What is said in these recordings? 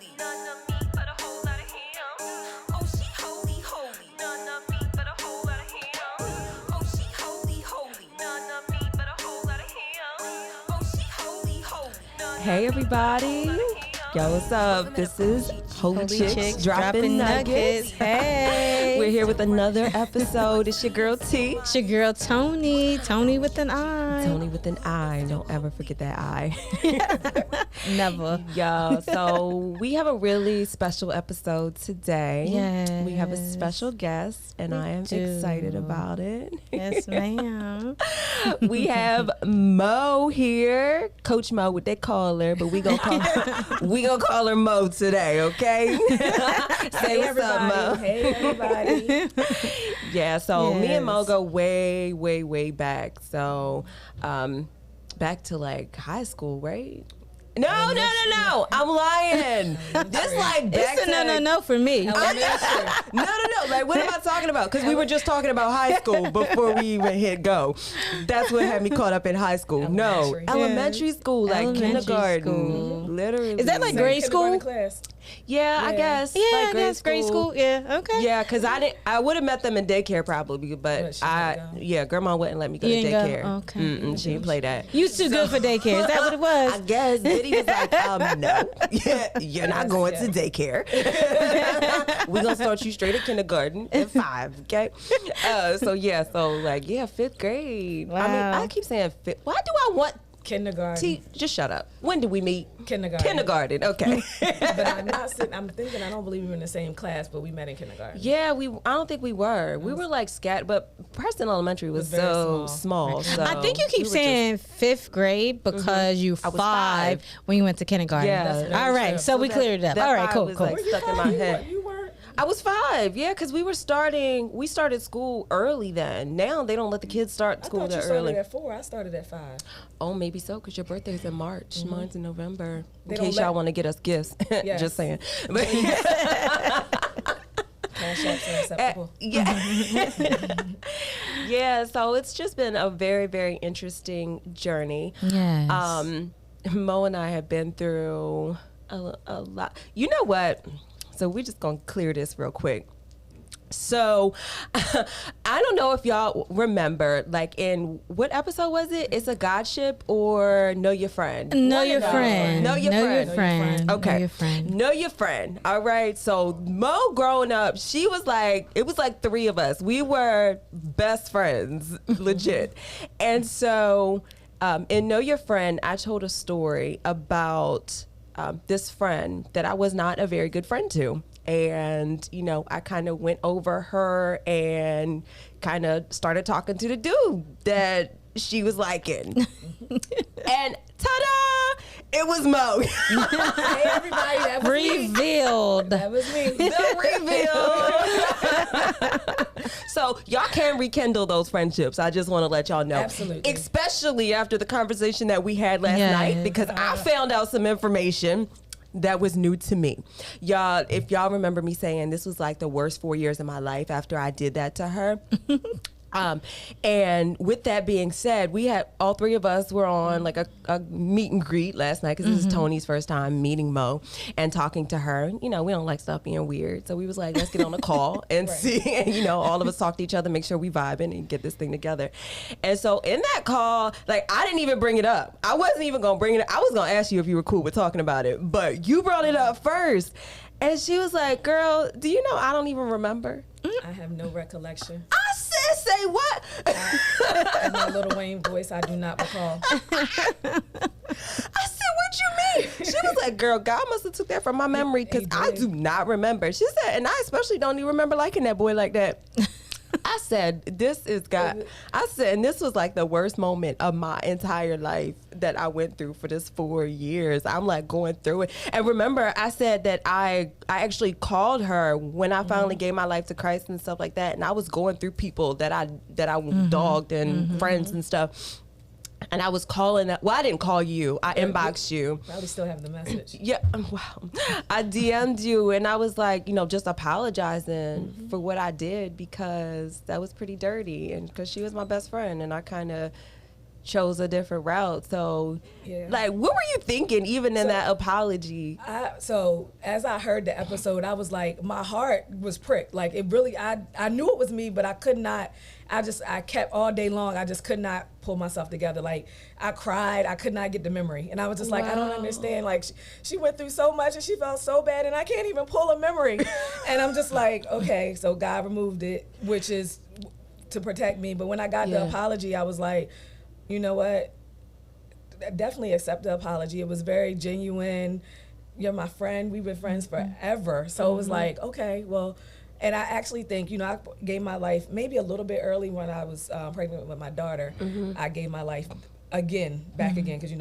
holy. None of me but a whole lot of him. Oh, she holy, holy. None of me but a whole lot of him. Oh, she holy, holy. None of me but a whole lot of him. Oh, she holy, holy. Hey everybody. Yo, what's up? This is Holy Chicks Dropping Nuggets. Hey. We're here with another episode. It's your girl T. It's your girl Tony. Tony with an I. Tony with an I. Don't ever forget that I. Never. Yo, so we have a really special episode today. Yes. We have a special guest, and I am excited about it. Yes, ma'am. We have Mo here, Coach Mo, what they call her, but we gonna call her Mo today, okay? Say what's up, Mo. Hey, everybody. Yeah, so me and Mo Yes. go way, way, way back. So, back to like high school, right? No. I'm lying. This like back It's a to no for me. No. Like, what am I talking about? Because we were just talking about high school before we even hit go. That's what had me caught up in high school. Elementary. No, elementary school, like Elementary kindergarten. school. Literally. Is that like grade school? Class. Yeah, I guess. Yeah, like I guess grade school. Yeah, okay. Yeah, because I would have met them in daycare probably, but she didn't go. grandma wouldn't let me go You to didn't daycare. go? Okay. Mm-mm, she didn't play that. You too good for daycare. Is that what it I was? guess Diddy was like, no, you're not going to daycare. We're going to start you straight at kindergarten at 5, okay? So 5th grade. I mean, Wow. I keep saying fifth. Why do I want Kindergarten. T? Just shut up. When did we meet? Kindergarten. Kindergarten, okay. But I'm not sitting. I'm thinking. I don't believe we were in the same class, but we met in kindergarten. Yeah, I don't think we were. We were like scattered, but Preston Elementary was very so small. small. So I think you keep we were saying fifth grade because you I was 5 5. when you went to kindergarten. Yeah. That's All right, true. so we cleared it up. that All right, 5 cool, was, cool. like, stuck in my head. You weren't. I was 5, yeah, because we started school early then. Now they don't let the kids start I school thought you that started early. at 4. I started at 5. Oh, maybe so, because your birthday's in March. Mine's in November. They In don't case let- y'all want to get us gifts. Yes. Just saying. But, Cash apps are acceptable. yeah. Yeah, so it's just been a very, very interesting journey. Yes. Mo and I have been through a lot. You know what? So we're just going to clear this real quick. So I don't know if y'all remember, like in what episode was it? It's a Godship or Know Your Friend? Know your friend. Know your friend. Know Okay. your friend. Know your friend. All right. So Mo growing up, it was like 3 of us. We were best friends, legit. And so in Know Your Friend, I told a story about this friend that I was not a very good friend to. And, I kind of went over her and kind of started talking to the dude that she was liking. And ta-da! It was Mo. Hey, everybody. That was me. Revealed. That was me. The reveal. So y'all can rekindle those friendships. I just want to let y'all know. Absolutely. Especially after the conversation that we had last Yes. night, because I found out some information that was new to me. Y'all, if y'all remember me saying this was like the worst 4 years of my life after I did that to her. And with that being said, we had all 3 of us were on like a meet and greet last night because this is Tony's first time meeting Mo and talking to her. We don't like stuff being weird, so we was like, let's get on a call and see. And all of us talk to each other, make sure we vibing and get this thing together. And so in that call, like I didn't even bring it up. I wasn't even gonna bring it up. I was gonna ask you if you were cool with talking about it, but you brought it up first. And she was like, "Girl, do you know I don't even remember?" I have no recollection. I said, "Say what?" In my Lil Wayne voice, I do not recall. I said, "What you mean?" She was like, "Girl, God must have took that from my memory because I do not remember." She said, and I especially don't even remember liking that boy like that. I said, this is God. I said, and this was like the worst moment of my entire life that I went through for this 4 years. I'm like going through it. And remember, I said that I actually called her when I finally gave my life to Christ and stuff like that. And I was going through people that I dogged and friends and stuff. And I was calling, well, I didn't call you. I inboxed you. Probably still have the message. Yeah, wow. I DM'd you and I was like, just apologizing for what I did because that was pretty dirty and because she was my best friend and I kind of chose a different route. So, Yeah. like, what were you thinking even in that apology? So as I heard the episode, I was like, my heart was pricked. Like it really, I knew it was me, but I could not. I kept all day long. I just could not pull myself together. Like I cried. I could not get the memory, and I was just like, I don't understand. Like she went through so much, and she felt so bad, and I can't even pull a memory. And I'm just like, okay, so God removed it, which is to protect me. But when I got the apology, I was like, you know what? Definitely accept the apology. It was very genuine. You're my friend. We've been friends forever. So it was like, okay, well, and I actually think, I gave my life maybe a little bit early when I was pregnant with my daughter. I gave my life back again, because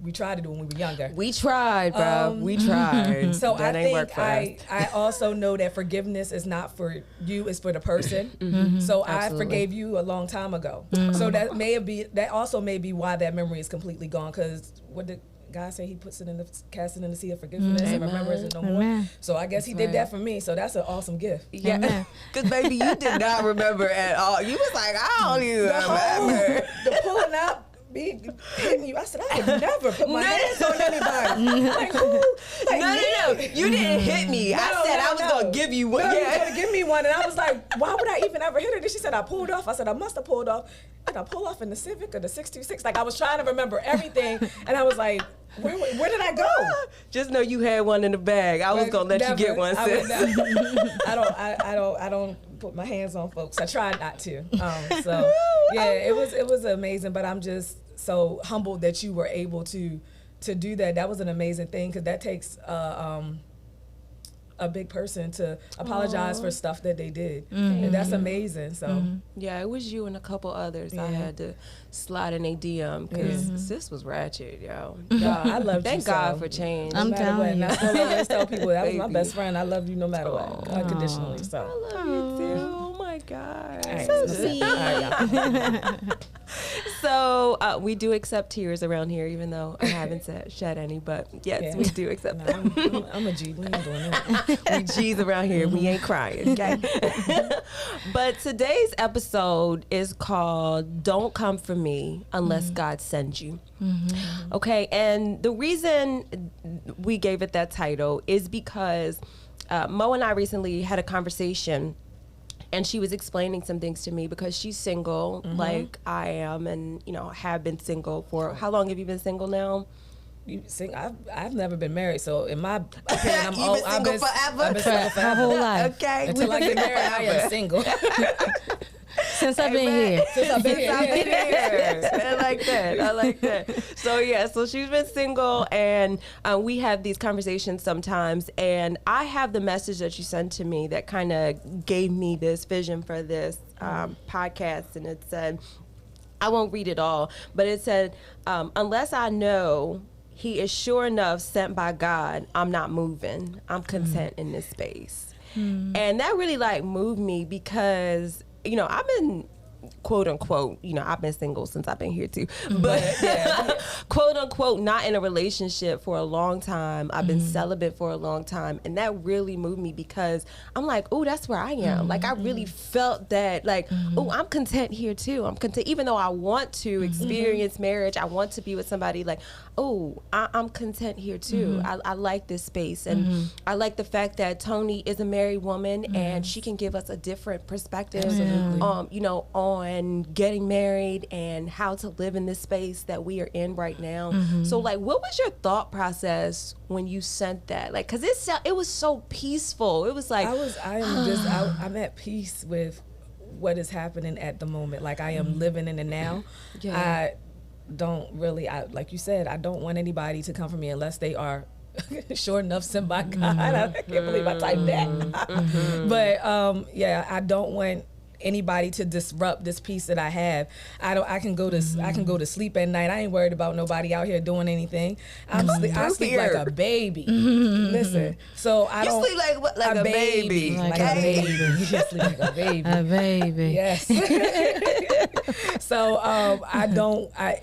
we tried to do it when we were younger. We tried, bro. We tried. So that I ain't work think for us. I also know that forgiveness is not for you; it's for the person. So Absolutely. I forgave you a long time ago. So that also may be why that memory is completely gone. Because what did God say? He puts it casts it in the sea of forgiveness and remembers it no more. So I guess He did that for me. So that's an awesome gift. Yeah, because baby, you did not remember at all. You was like, I don't even remember. The pulling out. Me hitting you. I said, I would never put my hands on anybody. Like who? Like No. You didn't hit me. I said I was going to give you one. No, you were going to give me one. And I was like, why would I even ever hit her? Then she said, I pulled off. I said, I must have pulled off. Did I pull off in the Civic or the 626? Like, I was trying to remember everything. And I was like, where did I go? Just know you had one in the bag. I was going to let you get one, sis. I don't put my hands on folks. I tried not to. So yeah, it was amazing. But I'm just so humbled that you were able to do that. That was an amazing thing, because that takes a big person to apologize for stuff that they did, and that's amazing. So Yeah, it was you and a couple others. I had to slide in a DM because sis was ratchet, yo. I love you. Thank God for change. I'm telling you. I still always tell people that was my Baby. best friend. I love you no matter what, unconditionally. So I love you too. Oh my God. All right, So so- sweet. all right, y'all. So we do accept tears around here, even though I haven't shed any. But yes, Yeah. we do accept them. I'm a G. We ain't doing that. We G's around here. We ain't crying, okay? But today's episode is called "Don't Come for Me Unless God Sends You." Okay, and the reason we gave it that title is because Mo and I recently had a conversation. And she was explaining some things to me, because she's single, like I am, and have been single for how long have you been single now? I've never been married, so in my opinion, I'm You've old. been single forever? I've been single Her forever. whole life. Okay, Until I get married, I am single. Since I've been here. Since I've been here. I like that. So she's been single, and we have these conversations sometimes, and I have the message that you sent to me that kind of gave me this vision for this podcast, and it said, I won't read it all, but it said, unless I know He is sure enough sent by God, I'm not moving. I'm content in this space. And that really moved me, because I've been quote unquote, I've been single since I've been here too, but quote unquote, not in a relationship for a long time. I've been celibate for a long time. And that really moved me, because I'm like, oh, that's where I am. Like, I really felt that, oh, I'm content here too. I'm content, even though I want to experience marriage. I want to be with somebody, oh, I'm content here too. I like this space. And I like the fact that Tony is a married woman, and she can give us a different perspective, on getting married and how to live in this space that we are in right now. So what was your thought process when you sent that? Cause it was so peaceful. It was I'm at peace with what is happening at the moment. I am living in the now. Yeah. I don't really, like you said, I don't want anybody to come for me unless they are sure enough sent by God. I can't believe I typed that. But I don't want anybody to disrupt this peace that I have. I can go to sleep at night. I ain't worried about nobody out here doing anything. I sleep like a baby. Listen, so I don't sleep like a baby. Like a baby. You just sleep like a baby. A baby. Yes. So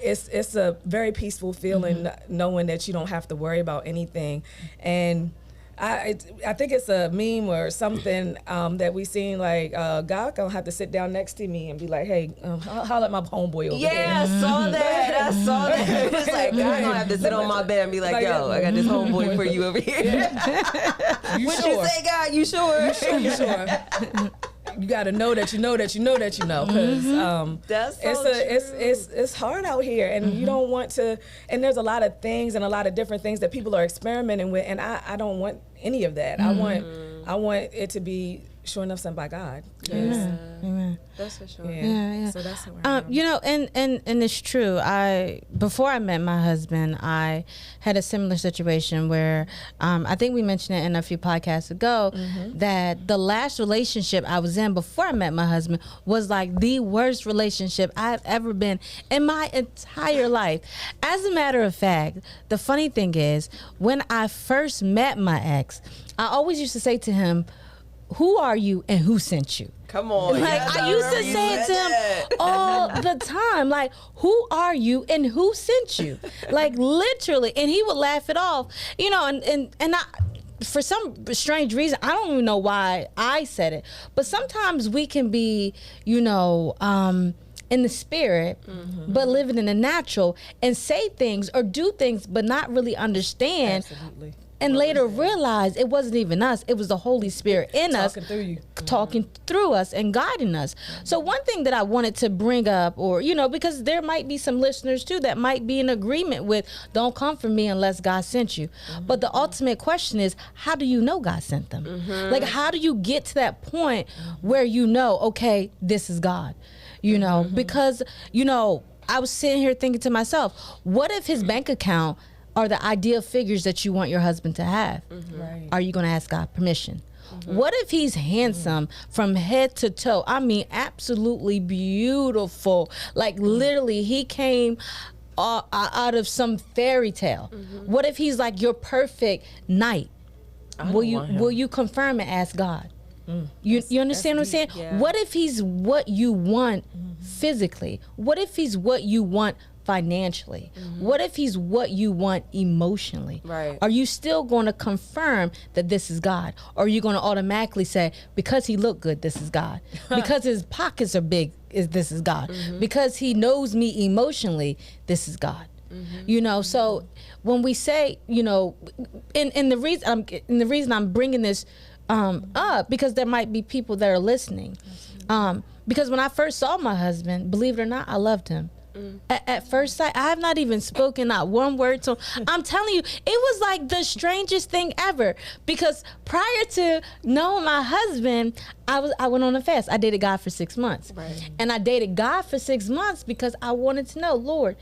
it's a very peaceful feeling knowing that you don't have to worry about anything. And I think it's a meme or something that we seen, like God gonna have to sit down next to me and be like, hey, holler at my homeboy over Yeah, there. I saw that. I saw that. It's like, God gonna have to sit on my bed and be like, yo, I got this homeboy for you over here. You What sure? you say, God? You sure? You sure? You got to know that you know that you know that you know, because That's so true. it's hard out here, and you don't want to. And there's a lot of things and a lot of different things that people are experimenting with, and I don't want any of that. I want it to be sure enough sent by God. Amen. That's for sure. Yeah. So that's where I am. You know, and it's true. Before I met my husband, I had a similar situation where I think we mentioned it in a few podcasts ago that the last relationship I was in before I met my husband was like the worst relationship I've ever been in my entire life. As a matter of fact, the funny thing is, when I first met my ex, I always used to say to him, who are you and who sent you? Come on. Like, Yes, I used to remember you say it to said him all the time. Like, who are you and who sent you? Like, literally. And he would laugh it off. You know, and I, for some strange reason, I don't even know why I said it, but sometimes we can be, you know, in the spirit, but living in the natural, and say things or do things, but not really understand. Absolutely. And later realize it wasn't even us, it was the Holy Spirit in us Talking through you. talking through us and guiding us. So one thing that I wanted to bring up, or, you know, because there might be some listeners too that might be in agreement with, don't come for me unless God sent you. But the ultimate question is, how do you know God sent them? Like, how do you get to that point where you know, okay, this is God? You know, because, you know, I was sitting here thinking to myself, what if his bank account are the ideal figures that you want your husband to have? Right. Are you going to ask God permission? What if he's handsome from head to toe? I mean, absolutely beautiful. Like, literally, he came out of some fairy tale. What if he's like your perfect knight? Will you confirm and ask God? You understand what I'm saying? Yeah. What if he's what you want physically? What if he's what you want financially? What if he's what you want emotionally? Right. Are you still going to confirm that this is God? Or are you going to automatically say, because he looked good, this is God? Because his pockets are big, this is God? Because he knows me emotionally, this is God? You know, so when we say, you know, and the reason I'm bringing this up, because there might be people that are listening. Because when I first saw my husband, believe it or not, I loved him. At first sight, I have not even spoken not one word to him. I'm telling you, it was like the strangest thing ever. Because prior to knowing my husband, I went on a fast. I dated God for 6 months. Right. And I dated God for 6 months because I wanted to know, Lord,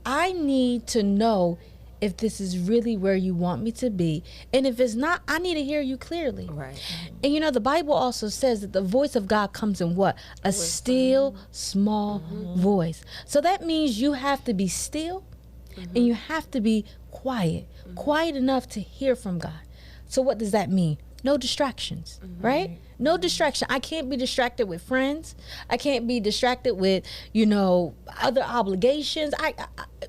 I need to know if this is really where you want me to be. And if it's not, I need to hear you clearly. Right. And you know, the Bible also says that the voice of God comes in what? A still, small voice. So that means you have to be still and you have to be quiet, quiet enough to hear from God. So what does that mean? No distractions, right? No distraction. I can't be distracted with friends. I can't be distracted with, you know, other obligations.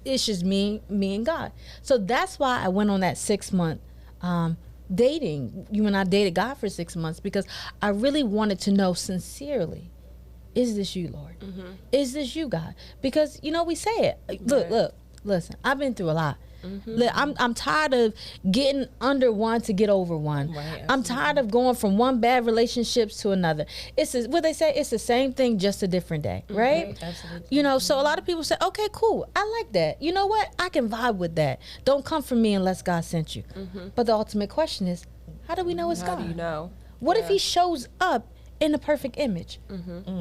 It's just me and God. So that's why I went on that 6 month dating. When I dated God for 6 months, because I really wanted to know sincerely, is this you, Lord? Is this you, God? Because, you know, we say it. Look, listen, I've been through a lot. Look, I'm tired of getting under one to get over one. Right, I'm tired of going from one bad relationships to another. What they say, it's the same thing, just a different day, right? Absolutely. You know, so a lot of people say, okay, cool, I like that. You know what? I can vibe with that. Don't come from me unless God sent you. But the ultimate question is, how do we know it's How God? do you know? What if he shows up in the perfect image?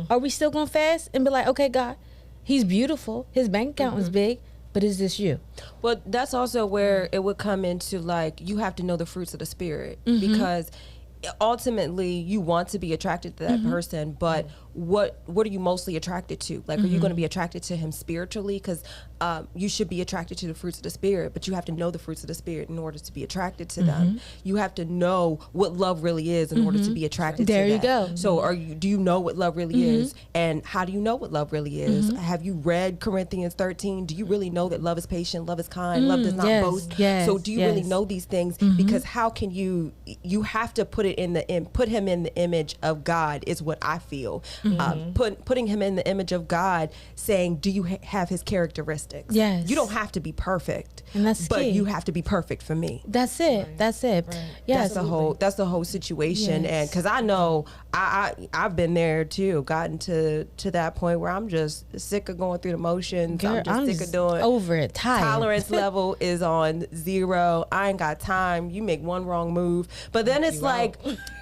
Are we still going to fast and be like, okay, God, he's beautiful, his bank account is big, but is this you? Well, that's also where it would come into, like, you have to know the fruits of the spirit, because ultimately you want to be attracted to that person, but what are you mostly attracted to? Like, are you going to be attracted to him spiritually? Because you should be attracted to the fruits of the Spirit, but you have to know the fruits of the Spirit in order to be attracted to them. You have to know what love really is in order to be attracted to that. There you go. So do you know what love really is? And how do you know what love really is? Have you read Corinthians 13? Do you really know that love is patient, love is kind, love does not boast? So do you really know these things? Because how can you have to put him in the image of God is what I feel. Putting him in the image of God, saying, do you have his characteristics? Yes. You don't have to be perfect, and that's but key. you have to be perfect for me. That's it. Right. That's it. Right. Yes. That's the whole situation. Yes. And because I know I've been there too, gotten to that point where I'm just sick of going through the motions. Girl, I'm just sick of doing over it. Tired. Tolerance level is on 0. I ain't got time. You make one wrong move, but then it's like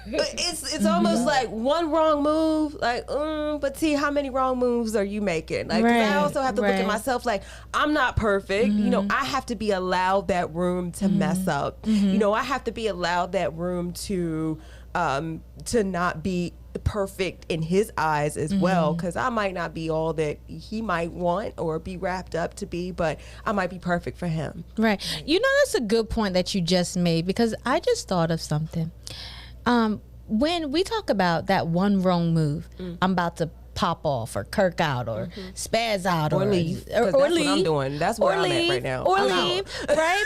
it's almost like one wrong move, like but see, how many wrong moves are you making? Like, 'cause I also have to look at myself like, I'm not perfect. You know, I have to be allowed that room to mess up. You know, I have to be allowed that room to not be perfect in his eyes as well, because I might not be all that he might want or be wrapped up to be, but I might be perfect for him. Right. You know, that's a good point that you just made, because I just thought of something. When we talk about that one wrong move, I'm about to pop off or kirk out or spaz out Or leave. 'Cause that's what I'm doing. That's where I'm at right now. Or I'm leave, right?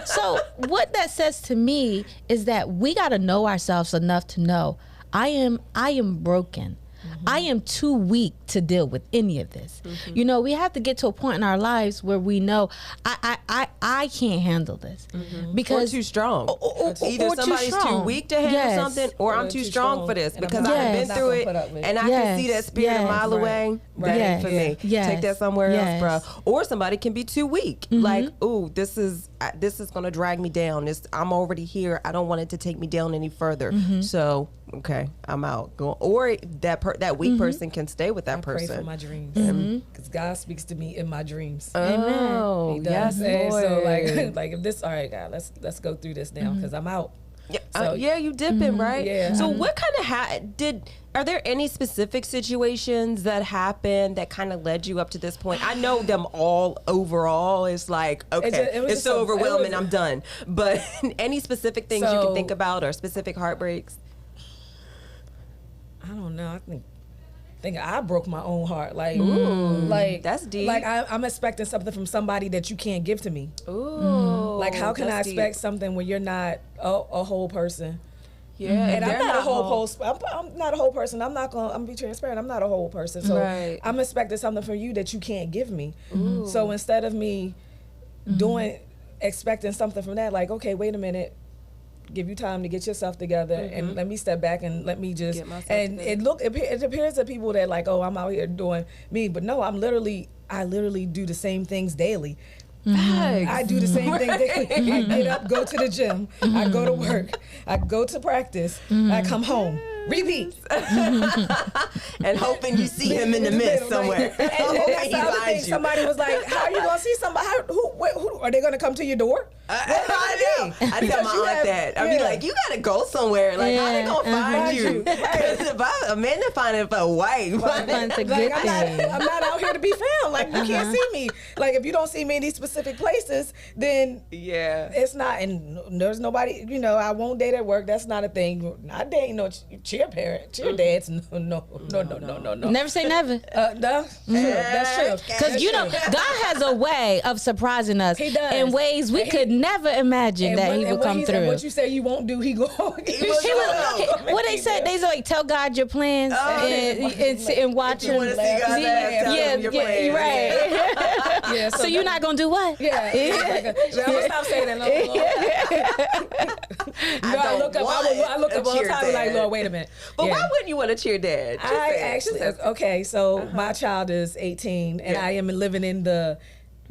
So what that says to me is that we got to know ourselves enough to know I am broken. I am too weak to deal with any of this. You know, we have to get to a point in our lives where we know I can't handle this because Or too strong. Either or too somebody's too strong. weak to handle Yes. something, or I'm too strong for this and I'm because not- I've Yes. been through it not gonna put up with and I Yes. can see that spirit a Yes. mile away. That Yes. ain't for me. Yes. Take that somewhere Yes. else, bro. Or somebody can be too weak. Like, ooh, this is gonna drag me down. I'm already here. I don't want it to take me down any further. So okay, I'm out. Or that weak person can stay with that I pray for person. my dreams, because God speaks to me in my dreams. Oh, He yes, does. And so Lord. like if this, all right, God, let's go through this now, because I'm out. Yeah, So- yeah, you dipping, right? Yeah. So what kind of are there any specific situations that happened that kind of led you up to this point? I know them all overall. It's like, okay, it was it's just so a- overwhelming, it was- I'm done. But any specific things you can So- think about or specific heartbreaks? I don't know. I think I broke my own heart. Like, that's deep. Like I'm expecting something from somebody that you can't give to me. Ooh. Like, how can I that's expect deep. something when you're not a whole person? Yeah, And I'm they're not a whole whole. I'm not a whole person. I'm gonna be transparent. I'm not a whole person. So Right. I'm expecting something from you that you can't give me. So instead of me expecting something from that, like, okay, wait a minute, give you time to get yourself together and let me step back and let me just Get myself and together. it appears to people that like, oh, I'm out here doing me, but no, I literally do the same things daily. I do the same thing daily. I get up, go to the gym, I go to work, I go to practice, I come home, repeat. And hoping you see him in the mist somewhere. And Hoping that's he the other thing. finds you. Somebody was like, "How are you gonna see somebody? Who are they gonna come to your door?" I know. I tell Because my you aunt have- that. I'd be yeah. like, you gotta go somewhere. Like, how they gonna find Find you? you. Right. Because if a man to find it for a wife. That's a Like, good I'm thing. not out here to be found. Like, you can't see me. Like, if you don't see me in these specific places, then Yeah. it's not. And there's nobody. You know, I won't date at work. That's not a thing. Not dating no cheer dads. No. Never say never. No, that's true. Because, you know, God has a way of surprising us He does. in ways we And could never imagine that he would come through. What you say you won't do, he go. What they said, they like tell God your plans and sit and watch You him. wanna see God laugh, tell him your plans. Right. Yeah, So you're not gonna do what? Yeah. I'm gonna stop saying that. I look up all the time and like, Lord, wait a minute. But Yeah. why wouldn't you want to cheer dad? Just I say it. actually Just say it. okay. So my child is 18, and Yeah. I am living in the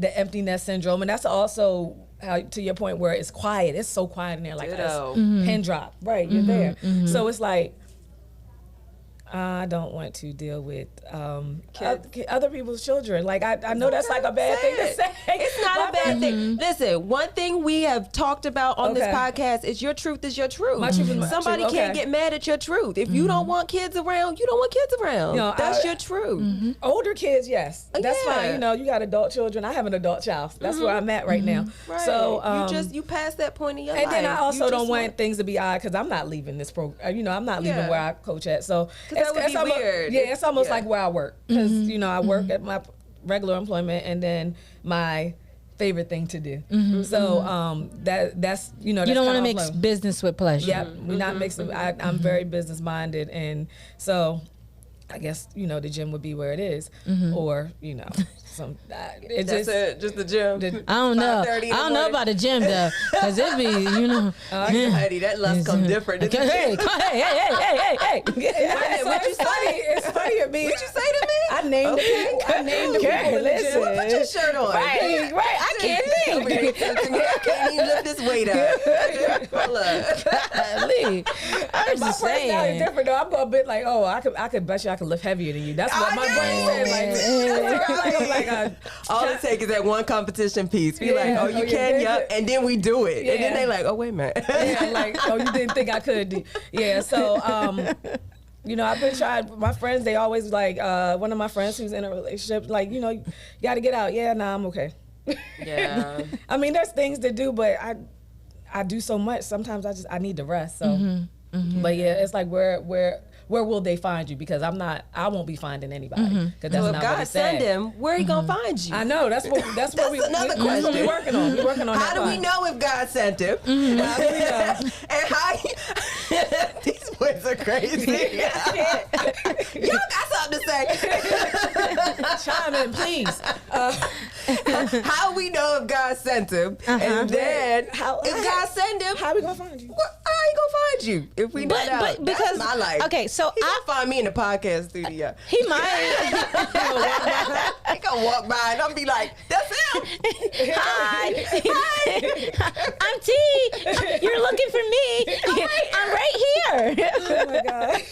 empty nest syndrome, and that's also how, to your point, where it's quiet. It's so quiet in there, like Ditto. pin drop. Right, you're there. So it's like, I don't want to deal with Kids. other people's children. Like I know that's like a bad thing to say. It's not a bad thing. Listen, one thing we have talked about on this podcast is your truth is your truth. My truth is my Somebody truth. can't get mad at your truth. If you don't want kids around, you don't want kids around. You know, That's your truth. Older kids, yes, that's Yeah. fine. You know, you got adult children. I have an adult child. That's where I'm at right now. Right. So you pass that point in your and life. then I also You don't just want things to be odd because I'm not leaving this program. You know, I'm not leaving Yeah. where I coach at. So that would be almost, weird. Yeah, it's almost Yeah. like where I work because you know I work at my regular employment and then my favorite thing to do. So that's you know that's You don't want to kinda mix off-load. business with pleasure. Yep, we're not mixing. I'm very business minded, and so I guess you know the gym would be where it is, or you know some. It's That's just it, just the gym. I don't know. I 5:30 in the don't know morning. about the gym though, because it be, you know. Honey, that lust come different. Hey, hey. What you say? It's funny to me. What you say to me? I named the people. I named the Okay, people in the listen. gym. Well, put your shirt on. Right. I can't Over here think. tempting me. I can't even lift this weight up. Hold up. Lee, I was My just personality is saying. different though. I'm gonna be like, oh, I could bet you I could lift heavier than you. That's what my brain said. I'm like, All it takes is that one competition piece. Be Yeah. like, oh, Oh, you yeah, can, they yep. do. And then we do it. And then Yeah. they like, oh, wait a minute. yeah, like, oh, you didn't think I could do. Yeah, so, you know, I've been trying, my friends, they always like, one of my friends who's in a relationship, like, you know, you got to get out. Yeah, nah, I'm okay. Yeah. I mean, there's things to do, but I do so much. Sometimes I need to rest. So, but yeah, it's like, where will they find you? Because I won't be finding anybody. Because that's So if not what God he said. send him, where he gonna find you? I know, that's what we another we question. working on. We're working on How that do we part. know if God sent him? How do we know? And how these boys are crazy. Y'all got something to say. Chime in, please. How we know if God sent him, and then if God send him, How we gonna find you? how he gonna find you if we not out? But because That's my life. okay, so He gonna find me in the podcast studio. he might. He gonna walk by and I'll be like, "That's him." Hi. I'm T. You're looking for me. I'm right here. Oh my god.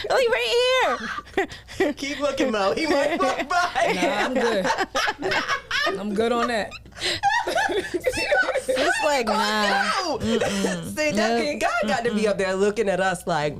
Like right here. Keep looking, Mo. He might walk by. Nah, I'm good. I'm good on that. It's like nah. No. See, that God got to be up there looking at us like,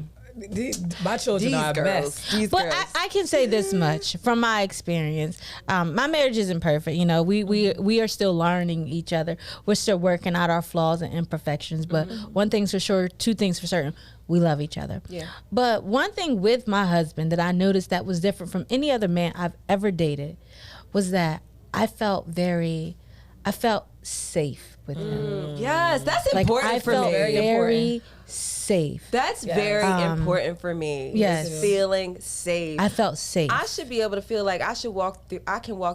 My children these are girls. best. These But girls. I can say this much from my experience. My marriage isn't perfect. You know, we are still learning each other. We're still working out our flaws and imperfections. But one thing's for sure, two things for certain. We love each other. Yeah. But one thing with my husband that I noticed that was different from any other man I've ever dated was that I felt safe with him. Yes, that's Like important I for felt me. very safe. That's very important for me. Yes. is feeling safe. I felt safe. I should be able to feel like I can walk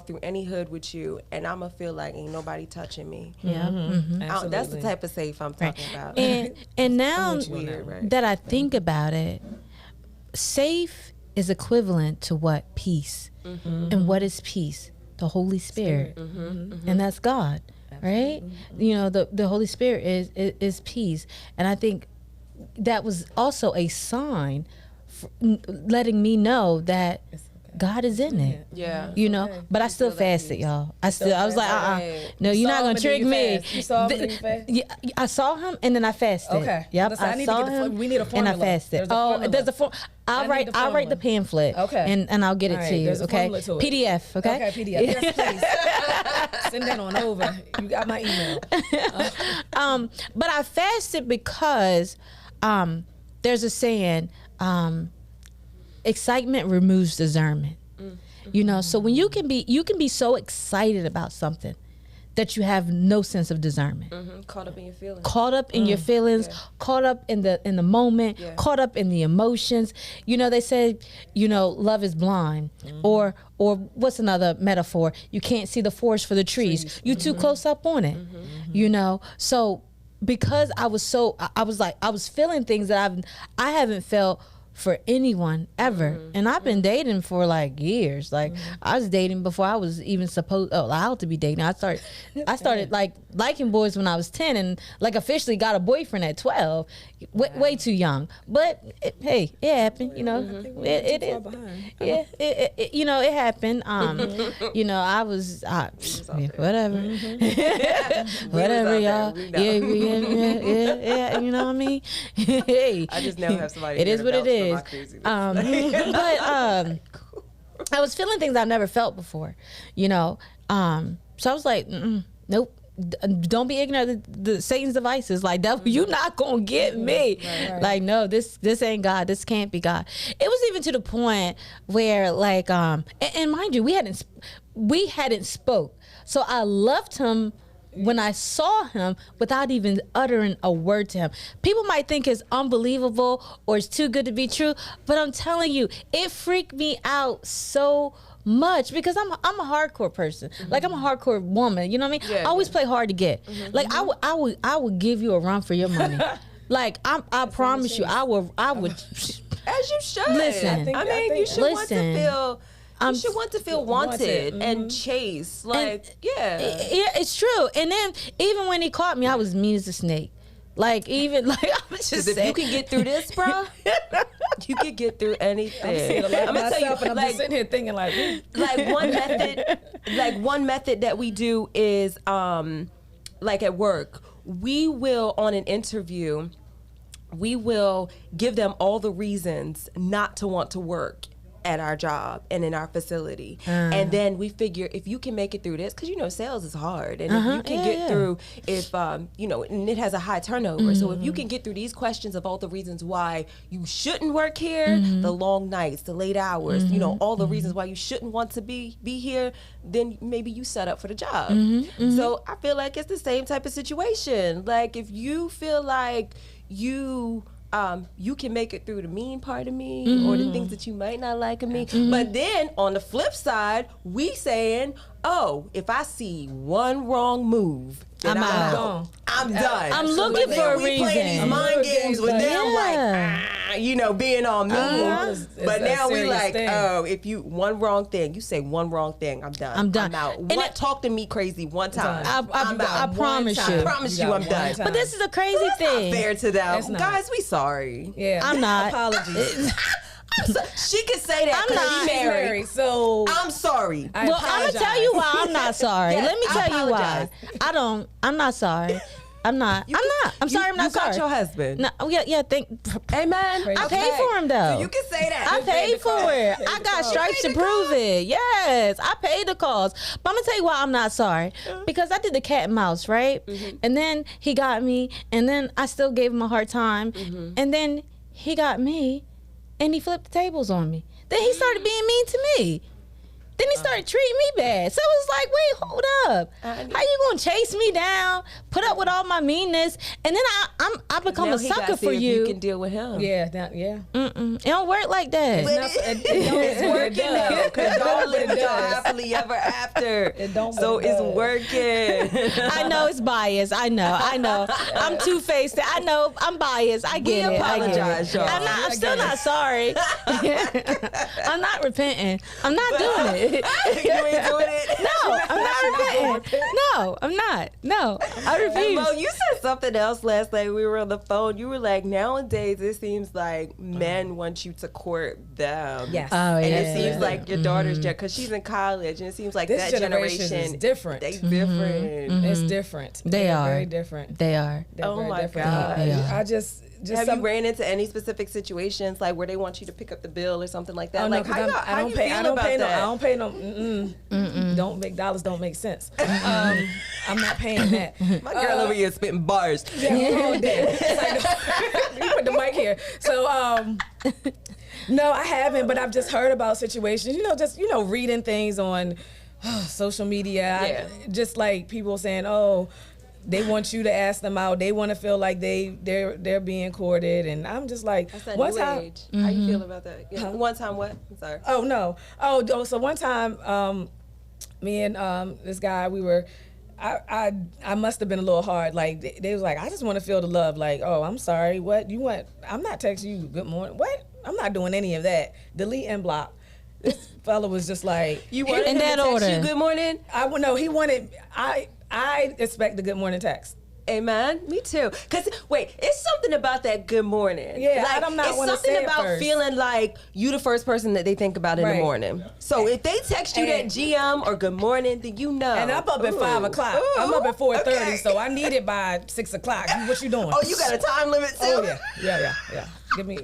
through any hood with you, and I'm gonna feel like ain't nobody touching me. yeah. That's the type of safe I'm talking about. And now Weird, right? that I think about it, safe is equivalent to what? Peace. And what is peace? The Holy Spirit. And that's God, right? You know, the Holy Spirit is peace. And I think that was also a sign letting me know that God is in it. Yeah. You know, but I still fasted, y'all. I was like, Right. no, you're not saw gonna him and trick then you me. fast. You saw him and then you fast? Yeah, I saw him and then I fasted. Okay. Yep. Listen, I need to saw get the him we need a and I formula. fasted. There's a formula. There's a form. I I'll need write the the formula. pamphlet. Okay. And I'll get it All to right, you. there's a Okay. formula to it. PDF. Okay. Okay, PDF. Yes, please. Send that on over. You got my email. But I fasted because there's a saying, excitement removes discernment. You know, so when you can be so excited about something that you have no sense of discernment. Caught up in your feelings. Caught up in your feelings, caught up in the moment, caught up in the emotions. You know, they say, you know, love is blind. Or what's another metaphor? You can't see the forest for the trees. You too close up on it. You know, so because I was feeling things that I haven't felt for anyone ever. And I've been dating for like years. Like I was dating before I was even allowed to be dating. I started like liking boys when I was 10 and like officially got a boyfriend at 12. Way too young. But hey, it happened, you know. It you know, it happened. You know, I was whatever. Whatever, y'all. Yeah, you know what I mean? Hey. I just now have somebody. It is what it is. But I was feeling things I've never felt before, you know. So I was like, nope. Don't be ignorant of the Satan's devices. Like, devil, you not gonna get me. Right. Like, no, this ain't God. This can't be God. It was even to the point where, like, and mind you, we hadn't spoke. So I loved him when I saw him without even uttering a word to him. People might think it's unbelievable or it's too good to be true, but I'm telling you, it freaked me out so much because I'm a hardcore person. Like, I'm a hardcore woman. You know what I mean? I always play hard to get. Like, I would give you a run for your money. Like, I promise you, I would. as you should. Listen, I mean, you should want to feel. You should want to feel wanted and chased. Like, yeah, it's true. And then even when he caught me, I was mean as a snake. Like, even like I was just saying, if you can get through this, bro, you can get through anything. I'm gonna tell you, and I'm just sitting here thinking like one method that we do is like at work, we will on an interview, we will give them all the reasons not to want to work at our job and in our facility. And then we figure if you can make it through this, because you know sales is hard, and if you can get through, if you know, and it has a high turnover, so if you can get through these questions of all the reasons why you shouldn't work here, the long nights, the late hours, you know, all the reasons why you shouldn't want to be here, then maybe you set up for the job. So I feel like it's the same type of situation. Like, if you feel like you can make it through the mean part of me or the things that you might not like of me. But then on the flip side, we saying, oh, if I see one wrong move, then I'm out. I'm done. I'm looking for a reason. We playing these mind games with them, like, you know, being all mean. But now we like, oh, if you one wrong thing, you say one wrong thing, I'm done. I'm out. Talk to me crazy one time. I promise you. I promise you, I'm done. But this is a crazy thing. Not fair to them, guys. We sorry. Yeah, I'm not. Apologies. She can say that because she's married. So I'm sorry. Well, I'm gonna tell you why I'm not sorry. Let me tell you why. I'm not sorry. I'm not. I'm sorry. I'm not sorry. You got your husband. No, yeah. Amen. I paid for him though. So you can say that. I paid for it. I got stripes to prove it. Yes, I paid the cost. But I'm gonna tell you why I'm not sorry. Because I did the cat and mouse, right? And then he got me, and then I still gave him a hard time, and then he got me, and he flipped the tables on me. Then he started being mean to me. Then he started treating me bad. So it was like, wait, hold up. How you gonna chase me down, put up with all my meanness, and then I become a sucker for you? You can deal with him. Yeah. It don't work like that. It's working though, because y'all live happily ever after. It don't. So it's working. I know it's biased. I know. I'm two-faced. I know I'm biased. I get it. Apologize, y'all. I'm still not sorry. I'm not repenting. I'm not doing it. You ain't doing it? No, I'm not repenting. No, I'm not. No, I refuse. Well, you said something else last night. We were on the phone. You were like, nowadays it seems like men want you to court them. Yes. Oh, yeah. And it seems like your daughter's because she's in college, and it seems like this that generation is different. They different. It's different. They're very different. They are. Oh very my different. God. I just have you ran into any specific situations like where they want you to pick up the bill or something like that? Oh, like, no, I don't pay no. Don't make dollars. Don't make sense. I'm not paying that. My girl over here spitting bars. Yeah, all day. It's like, you put the mic here. So no, I haven't, but I've just heard about situations. Reading things on social media. Just like people saying, oh, they want you to ask them out. They want to feel like they're being courted, and I'm just like, one time. How you feel about that? Yeah. One time, what? I'm sorry. Oh no. Oh, so one time, me and this guy, we were. I must have been a little hard. Like they was like, I just want to feel the love. Like, oh, I'm sorry. What you want? I'm not texting you. Good morning. What? I'm not doing any of that. Delete and block. This fella was just like, You wanted In him that to text order. you good morning? he wanted, I expect the good morning text. Amen. Me too. Cause wait, it's something about that good morning. Yeah, like, I'm not it's wanna something say it about first. feeling like you the first person that they think about in the Right. morning. So if they text you that And- GM or good morning, then you know. And I'm up at Ooh. 5 o'clock. I'm up at 4:30, Okay. so I need it by 6 o'clock. What you doing? Oh, you got a time limit too? Oh, yeah. Give me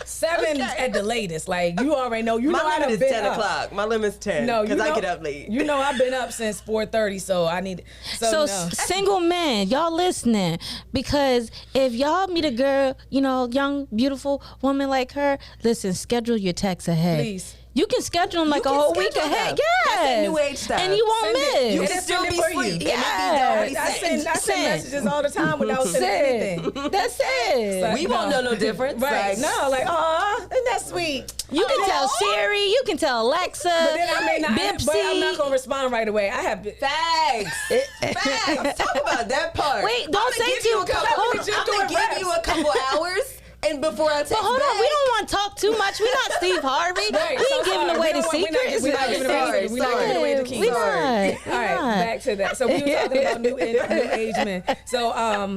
7 at the latest. Like, you already know. You My know I limit done is been 10 up. o'clock. My limit's 10 No, because you know, I get up late. You know I've been up since 4:30, so I need. So no. single men, y'all listening, because if y'all meet a girl, young, beautiful woman like her, listen, schedule your texts ahead. Please. You can schedule them like a can whole week schedule ahead. them. Yes. That's that new age stuff. And you won't Send it. miss. You And can it's still send be it for asleep. you. And it be Yes. I send messages all the time without sending anything. That's it. Like, We won't know no difference. Right? Like, No, like, oh, isn't that sweet? You can tell Siri, you can tell Alexa, But then I may not. Bipsy. But I'm not gonna respond right away. I have. Facts. Facts. Talk about that part. Wait, don't I'ma say give you too- a couple. hold I'm on. Just gonna doing give you a couple hours, and before I text But hold back, on, we don't want to talk too much. We're not Steve Harvey. Right, We so ain't giving sorry. away We the don't want- secrets. We're not giving away. We're not giving away the keys. We not. All right, back to that. So we were talking about new age men. So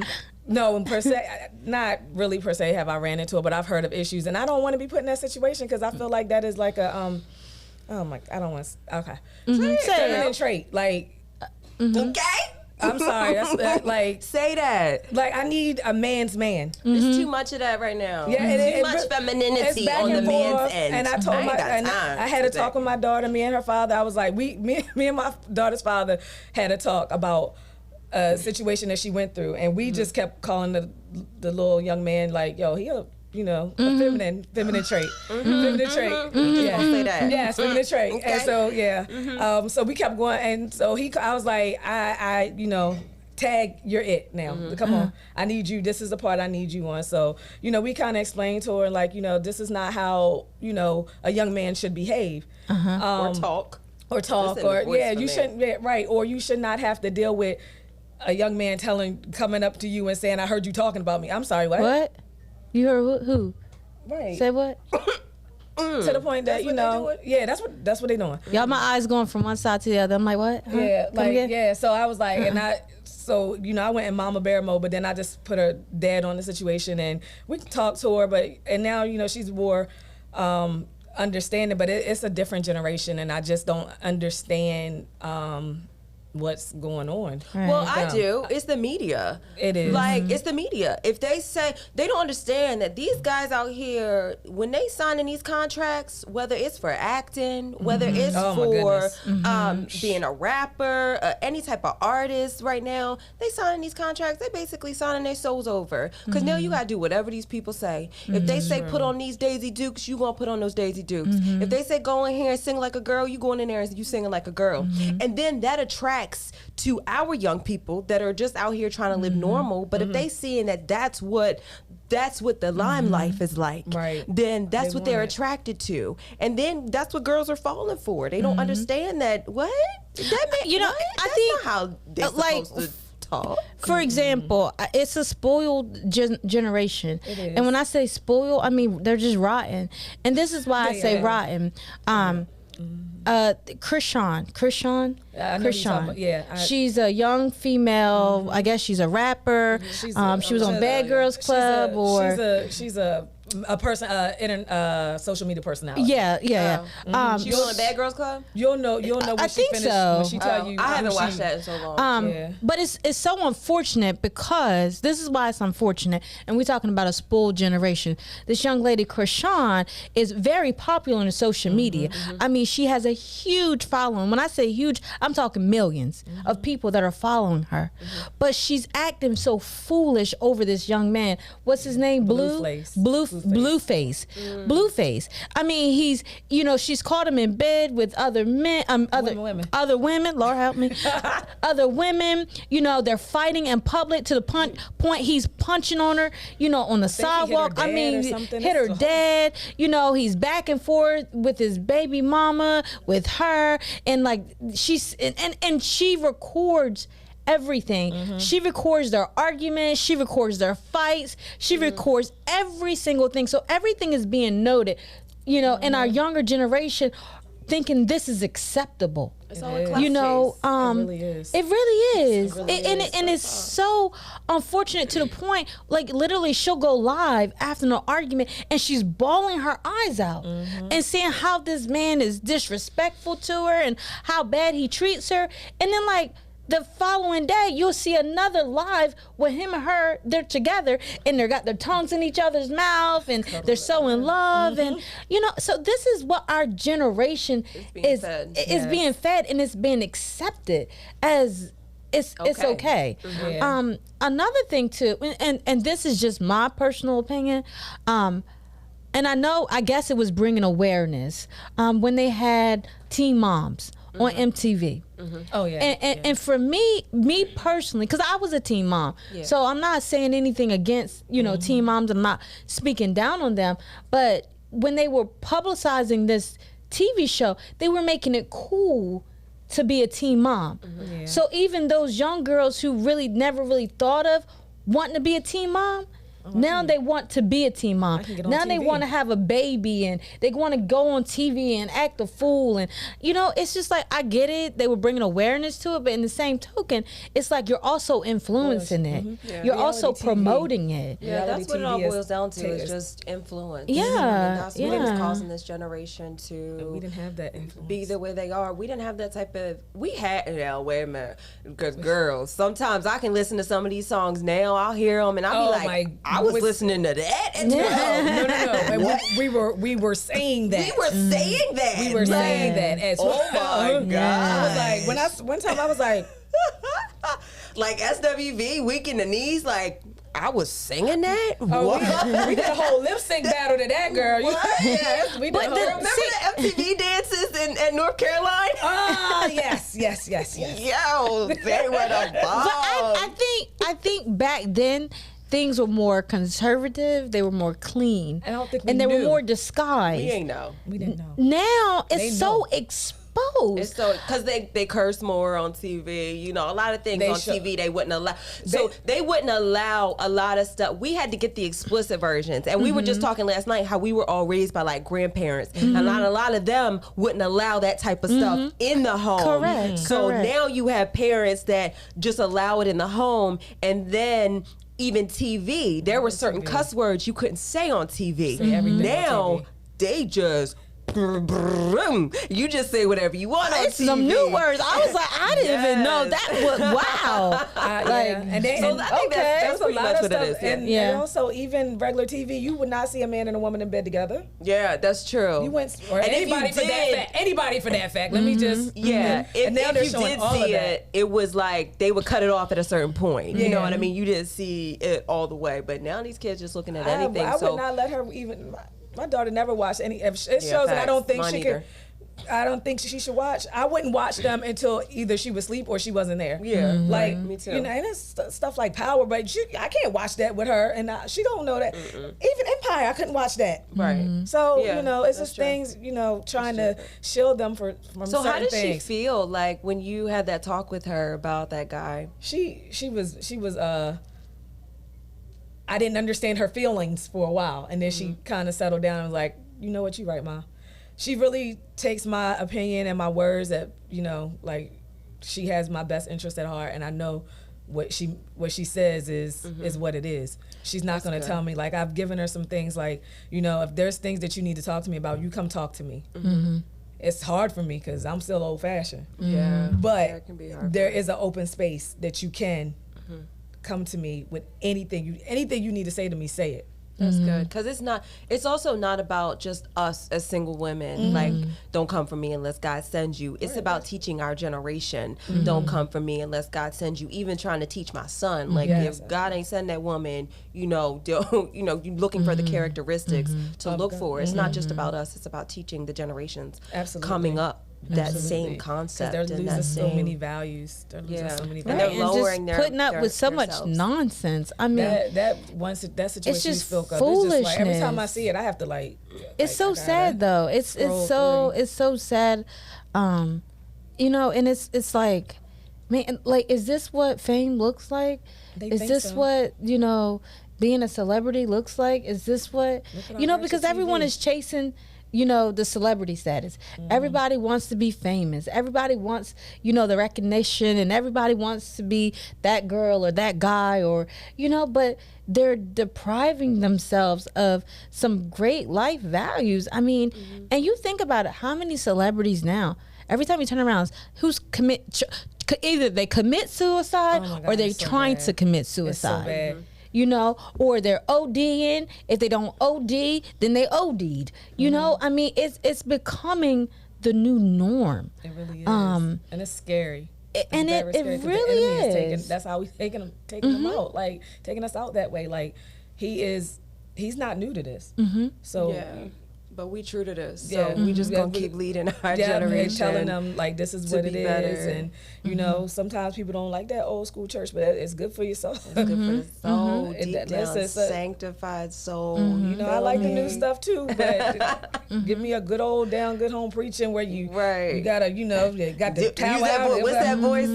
no, per se, not really per se have I ran into it, but I've heard of issues, and I don't want to be put in that situation because I feel like that is like a oh my, I don't want to. Okay, feminine trait. Like, okay. I'm sorry, that's like Say that. I need a man's man. There's too much of that right now. Yeah, too much femininity back on the and man's forth, end. and I told ain't got time I had a for talk that. with my daughter, me and her father. I was like, me and my daughter's father had a talk about a situation that she went through, and we just kept calling the little young man like, yo, he a feminine trait, feminine trait. Yeah, Say that. yes, feminine trait. Okay. And so so we kept going, and so I was like, I tag, you're it now. Come on, I need you. This is the part I need you on. So we kind of explained to her like, this is not how a young man should behave. Or talk. Or talk, Listen to or voice for you men. shouldn't, right? Or you should not have to deal with a young man coming up to you and saying, "I heard you talking about me." I'm sorry, what? What? You heard who? Right. Say what? To the point that That's what they doing? yeah, that's what they doing. Y'all, my eyes going from one side to the other. I'm like, what? Huh? Yeah, Come like again? yeah. So I was like, and I went in mama bear mode, but then I just put her dad on the situation, and we talked to her, and now she's more understanding, but it's a different generation, and I just don't understand what's going on. Well, I Yeah. do. It's the media. It is. Like, it's the media. If they say, they don't understand that these guys out here, when they sign in these contracts, whether it's for acting, whether it's Oh, my for goodness. being a rapper, any type of artist right now, they sign in these contracts, they basically signing their souls over. Because now you got to do whatever these people say. If they say put on these Daisy Dukes, you going to put on those Daisy Dukes. If they say go in here and sing like a girl, you going in there and you singing like a girl. And then that attracts to our young people that are just out here trying to live normal. But if they seeing that that's what the lime life is like, Right. then that's They what they're want it. attracted to. And then that's what girls are falling for. They don't understand that, what? That man, I that's think, not how they're like, supposed to talk. For example, it's a spoiled generation. It is. And when I say spoiled, I mean they're just rotten. And this is why I say yeah. rotten. Krishan. I know who you're talking about. Yeah, She's a young female. I guess she's a rapper. She was on Bad Girls Club she's a person, social media personality. yeah. She on a Bad Girls Club? You'll know when I she think finished, so. when she tell you. I haven't who watched she- that in so long. Yeah. But it's so unfortunate because this is why it's unfortunate, and we're talking about a spoiled generation. This young lady, Krishan, is very popular on social media. I mean, she has a huge following. When I say huge, I'm talking millions of people that are following her. But she's acting so foolish over this young man. What's his name? Blueface. Blueface. Blueface. I mean, he's, she's caught him in bed with other men, other women, Lord help me, other women, they're fighting in public to the point he's punching on her, on the he hit her sidewalk. I dad mean, or something. hit her That's dad, he's back and forth with his baby mama, with her, and like and she records everything. She records their arguments, she records their fights, she records every single thing. So everything is being noted, you know, in our younger generation, thinking this is acceptable. It's all a You know, It really is. It really is. It really is. And it's so unfortunate to the point, like literally she'll go live after an argument and she's bawling her eyes out and saying how this man is disrespectful to her and how bad he treats her. And then like the following day, you'll see another live with him and her. They're together and they got their tongues in each other's mouth and they're so in love. And, you know, so this is what our generation is being fed and it's being accepted as it's okay. Another thing too, and this is just my personal opinion, and I guess it was bringing awareness when they had Teen Moms on MTV. Oh yeah. And for me personally, because I was a teen mom, so I'm not saying anything against, you know, teen moms. I'm not speaking down on them, but when they were publicizing this TV show, they were making it cool to be a teen mom. So even those young girls who really never really thought of wanting to be a teen mom, now they want to be a teen mom. Now they want to have a baby and they want to go on TV and act a fool. And, you know, it's just like, I get it. They were bringing awareness to it. But in the same token, it's like you're also influencing it. You're also promoting it. Yeah, that's what it all boils down to is just influence. Yeah, And that's what is causing this generation to we didn't have that influence. be the way they are. We didn't have that type of, we had, wait a minute, because girls, sometimes I can listen to some of these songs now, I'll hear them and I'll be like, I was listening to that. And No. And we were saying that. We were saying that. We were saying that as well. Oh my God. I was like, one time I was like, like SWV, Weak in the Knees, like, I was singing that? we did a whole lip sync battle to that girl. Yes, we did. Remember the MTV dances in North Carolina? Oh, yes. Yo, they were the bomb. But I think back then things were more conservative. They were more clean. I don't think we and they knew. were more disguised. We ain't know. We didn't know. Now They it's so know. exposed. It's so, because they curse more on TV. You know, a lot of things on TV they wouldn't allow. So they wouldn't allow a lot of stuff. We had to get the explicit versions. And we were just talking last night how we were all raised by like grandparents. And a lot of them wouldn't allow that type of stuff in the home. Correct. So now you have parents that just allow it in the home. And then even TV, there were certain cuss words you couldn't say on TV. Now they just you just say whatever you want on TV. Some new words. I was like, I didn't even know that was wow. And then, So I think that's pretty much what it is. And also, even regular TV, you would not see a man and a woman in bed together. Yeah, that's true. You went, or And if anybody you for that did- fact. Anybody for that fact. Let me just. Yeah, And now if they're you showing did all of see that. it, it was like they would cut it off at a certain point. You know Yeah. what I mean? You didn't see it all the way. But now these kids just looking at anything. I so would not let her even. My daughter never watched any. It shows that I facts. don't think Mine she either. could. I don't think she should watch. I wouldn't watch them until either she was asleep or she wasn't there. Yeah, like me too. You know, and it's stuff like Power, but I can't watch that with her, and she don't know that. Even Empire, I couldn't watch that. right. So Yeah, you know, it's that's just true. things, you know, trying to shield them from So certain how did things. she feel like when you had that talk with her about that guy? She was I didn't understand her feelings for a while, and then she kind of settled down and was like, you know what, you right, Ma. She really takes my opinion and my words that, you know, like she has my best interest at heart, and I know what she says is what it is. She's not going to tell me, like, I've given her some things, like, you know, if there's things that you need to talk to me about, you come talk to me. It's hard for me because I'm still old fashioned. Yeah, But it can be hard. there is an open space that you can come to me with anything you need to say to me, say it. That's good, because it's also not about just us as single women, like, don't come for me unless God sends you. It's about teaching our generation, don't come for me unless God sends you. Even trying to teach my son, like, if God ain't send that woman, you know, don't, you know, you looking for the characteristics to look for. It's not just about us, it's about teaching the generations coming up that same concept. They're and losing that so same- many values. They're losing so many And values. they're lowering just their- putting up with so much themselves. nonsense. I mean, that situation you just spoke of. It's just like every time I foolishness. see it, I have to like. it's so I gotta sad though. It's scroll so through. it's so sad. You know, and it's like man, like, is this what fame looks like? They Is think this so. what, being a celebrity looks like? Is this what, Look at our because ratchet everyone TV. is chasing, the celebrity status. Everybody wants to be famous. Everybody wants, the recognition, and everybody wants to be that girl or that guy, or, but they're depriving themselves of some great life values. I mean, and you think about it, how many celebrities now, every time you turn around, who's either they commit suicide Oh my God, or they're it's so trying bad. to commit It's so suicide. bad. Or they're ODing. If they don't OD, then they OD'd. I mean, it's becoming the new norm. It really is. Um, and it's scary. and It's it very scary 'cause the really enemy is. that's how we taking them out, like taking us out that way. Like he's not new to this. So Yeah. But we true to this. So Yeah. we just Yeah, gonna we- keep leading our yeah, and generation. telling them like this is to what it be is, better. and sometimes people don't like that old school church, but it's good for your soul. Good for the soul, It- deep that- down, listen, it's a- sanctified soul. I like the new me? stuff too, but give me a good old down, good home preaching where you Right. you gotta you got the Use towel that out. what's that voice?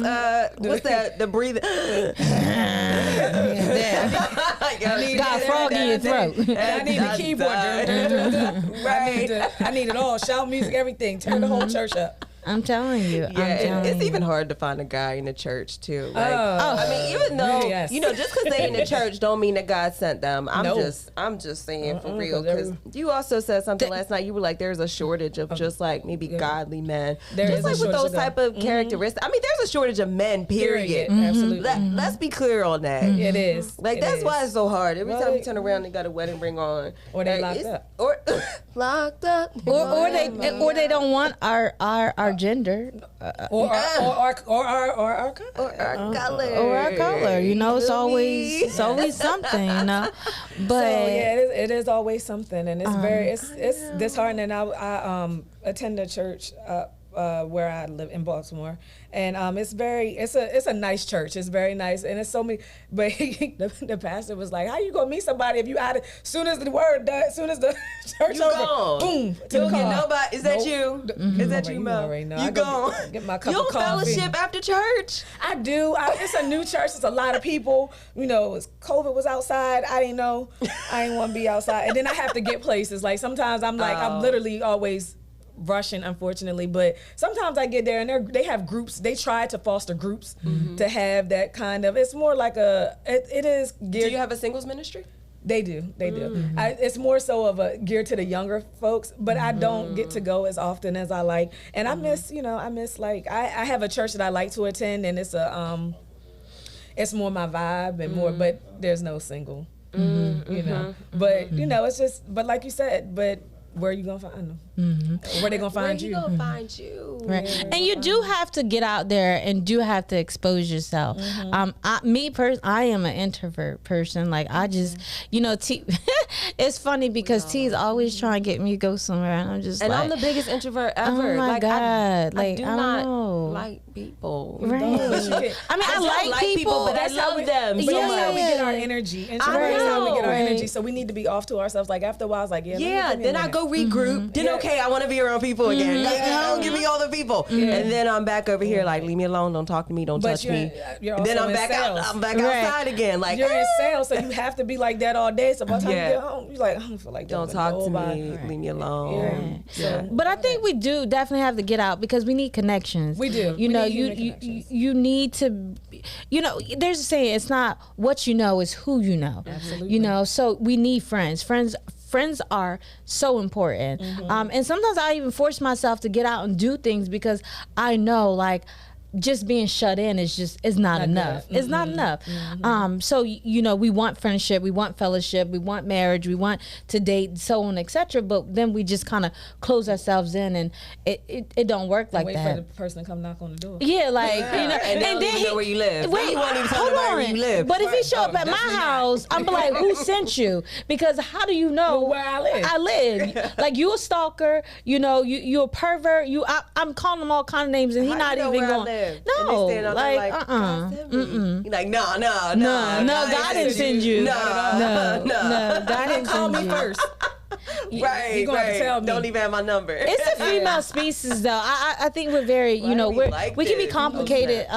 What's that? The breathing. Got a frog in your throat. And I need the keyboard. Right. I need it all. Shout music, everything. Turn the whole church up. I'm telling you. I'm Yeah, telling it's you. even hard to find a guy in the church too. Like, Oh. I mean, even though Yes. just because they in the church don't mean that God sent them. I'm No. just saying for real. 'cause Because you also said something last night. You were like, there's a shortage of just like maybe godly men. There just is a like with shortage those of them. type of characteristics. I mean, there's a shortage of men. Period. Absolutely. Let's be clear on that. It is. Like It that's is. why it's so hard. Every time you Right. turn around, they got a wedding ring on, Or they Like, locked it's- up. or locked up, or they don't want our gender Or our color. or our color, or our color. It's always something. But So yeah, it is always something, and it's very it's disheartening. I attend a church where I live in Baltimore, and it's a nice church. It's very nice, and it's so many. But the pastor was like, "How you gonna meet somebody if you out of soon as the word done, soon as the church You over, gone. boom You to the don't get car." nobody. Is that Nope. you? Mhm. Is that Already- you, Mel? already know. You I go gone? get my cup You of don't coffee. fellowship after church? I do. It's a new church. It's a lot of people. COVID was outside. I didn't know. I didn't want to be outside. And then I have to get places. Like sometimes I'm like, I'm literally always rushing, unfortunately. But sometimes I get there and they have groups. They try to foster groups to have that kind of. It's more like it is geared. Do you have a singles ministry? They do. It's more so of a geared to the younger folks, but I don't get to go as often as I like. And I miss like I have a church that I like to attend, and it's more my vibe and more. But there's no single, But it's just. But like you said, but where are you gonna find them? Where they gonna find Where you? gonna find you? Right. And you do have to get out there and do have to expose yourself. I am an introvert person. Like I just, T. It's funny because T's always trying to get me to go somewhere, and I'm just And like, I'm the biggest introvert ever. oh my like, God. I Like, do I don't not know. like people. Right. But you can- I mean, I don't like people, but I love them. But so that's how we much. get our energy. And I that's how we get our know. energy. So we need to be off to ourselves. Like after a while, it's like, yeah. let me Then I go regroup. Then Yeah. okay, I want to be around people again. Like, give me all the people. And then I'm back over here like, leave me alone. Don't talk to me. Don't But touch me. you're Then also I'm in back sales. out. I'm back Right. outside again. Like You're in sales, so you have to be like that all day. So by the time Yeah. you get home, you're like, I don't feel like don't doing talk to nobody. me. Leave me alone. So But I think we do definitely have to get out because we need connections. We do. You We know, need you human connections. you need to, there's a saying, it's not what you know, it's who you know. Absolutely. So we need friends. Friends are so important. And sometimes I even force myself to get out and do things because I know like just being shut in is not enough. good. It's not enough. So we want friendship, we want fellowship, we want marriage, we want to date, so on, etc. But then we just kind of close ourselves in, and it don't work like wait that. for the person to come knock on the door. Yeah, like And they don't even know where you live. Wait, You won't even tell hold nobody on. where you live. But if he show up at my definitely not. house, I'm like, who sent you? Because how do you know Where I live. I live. Like you a stalker, you a pervert. I'm calling him all kind of names, and he How not you know even where I going. live? And they No, stand out there like God sent me. You're like, no, no, God didn't send you. No, No, God didn't Call send me you. first. Right, You're gonna have to tell me. Don't even have my number. It's a female species, though. I think we're very, Why do we we like we can be this? complicated,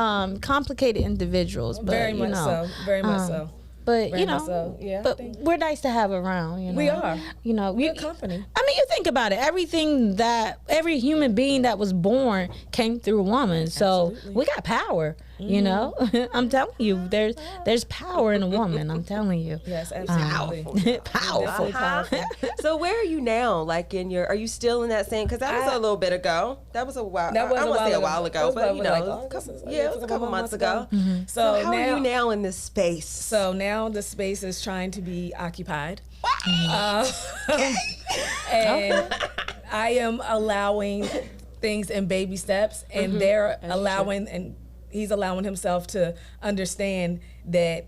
complicated individuals, but Very much you know, so. Very much so. But Very you much know, so. Yeah, I but think- we're nice to have around. You know, We are. You know, Good company. I mean, you think about it. Every human being that was born came through a woman. So Absolutely. we got power. You know, I'm telling you, there's power in a woman. I'm telling you. Yes, absolutely. Powerful. Powerful. So where are you now? Like are you still in that same? Because that was a little bit ago. That was a while. That was I a wwant to say a while while ago. ago, It was but about, you know, like, it was a August, couple, yeah, it was a couple months ago. So How now, are you now in this space? So now the space is trying to be occupied. And I am allowing things in baby steps, and they're allowing, and he's allowing himself to understand that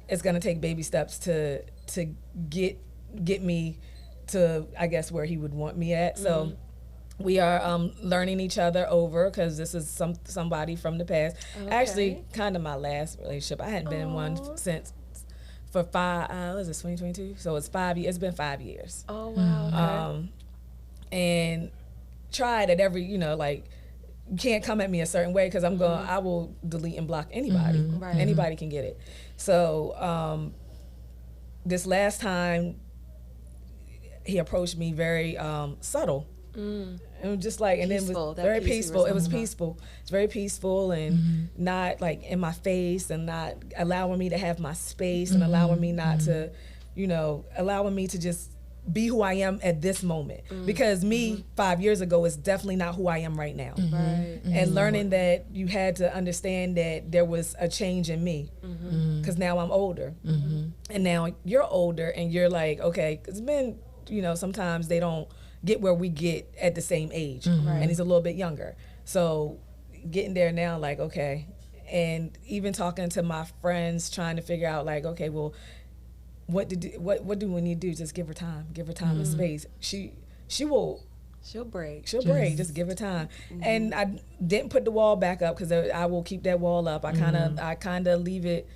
it's going to take baby steps to get me to, I guess, where he would want me at. So we are learning each other over, because this is somebody from the past. Actually, kind of my last relationship. I hadn't been in one since for 5. Is this 2022? So it's 5 years. It's been 5 years. Oh wow. Okay. And tried at every, like, you can't come at me a certain way, because I will delete and block anybody. Right. Anybody can get it. So this last time, he approached me very subtle. And just like, and Peaceful, it was that very peace you were peaceful. It was talking about. peaceful. It's very peaceful, and not like in my face, and not allowing me to have my space, and allowing me not to, allowing me to just be who I am at this moment. Because me 5 years ago is definitely not who I am right now. Right. And learning that you had to understand that there was a change in me, because now I'm older, and now you're older, and you're like, okay, because men, sometimes they don't get where we get at the same age, and he's a little bit younger. So getting there now, like, okay, and even talking to my friends, trying to figure out, like, okay, well, what do we need to do? Just give her time and space. She'll break. Just give her time. And I didn't put the wall back up, because I will keep that wall up. I kind of leave it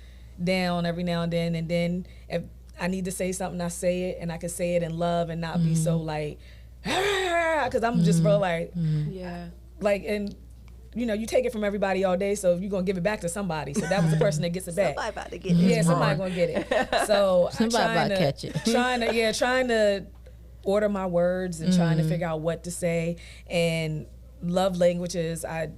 down every now and then if I need to say something, I say it, and I can say it in love and not be so like, because I'm just real like, Yeah. like, and you take it from everybody all day, so you're gonna give it back to somebody. So that was the person that gets it back. Somebody about to get this. Yeah, somebody gonna get it. So Somebody about to catch it. trying to order my words, and trying to figure out what to say. And love languages are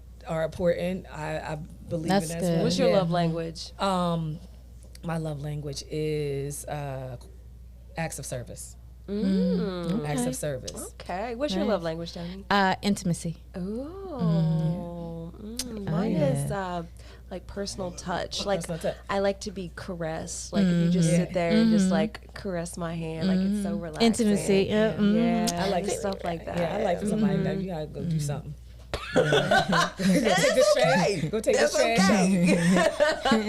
important. I believe That's in good. well. What's your Yeah. love language? My love language is acts of service. Acts of service. Okay. What's your love language, Danny? Intimacy. Oh, mine is like personal touch. Like Personal touch. I like to be caressed. Like if you just sit there and just like caress my hand, like it's so relaxing. Intimacy. Yeah, I like stuff like that. Yeah, I like for somebody that you gotta go do something. Go take the trash. Go take the trash. Oh,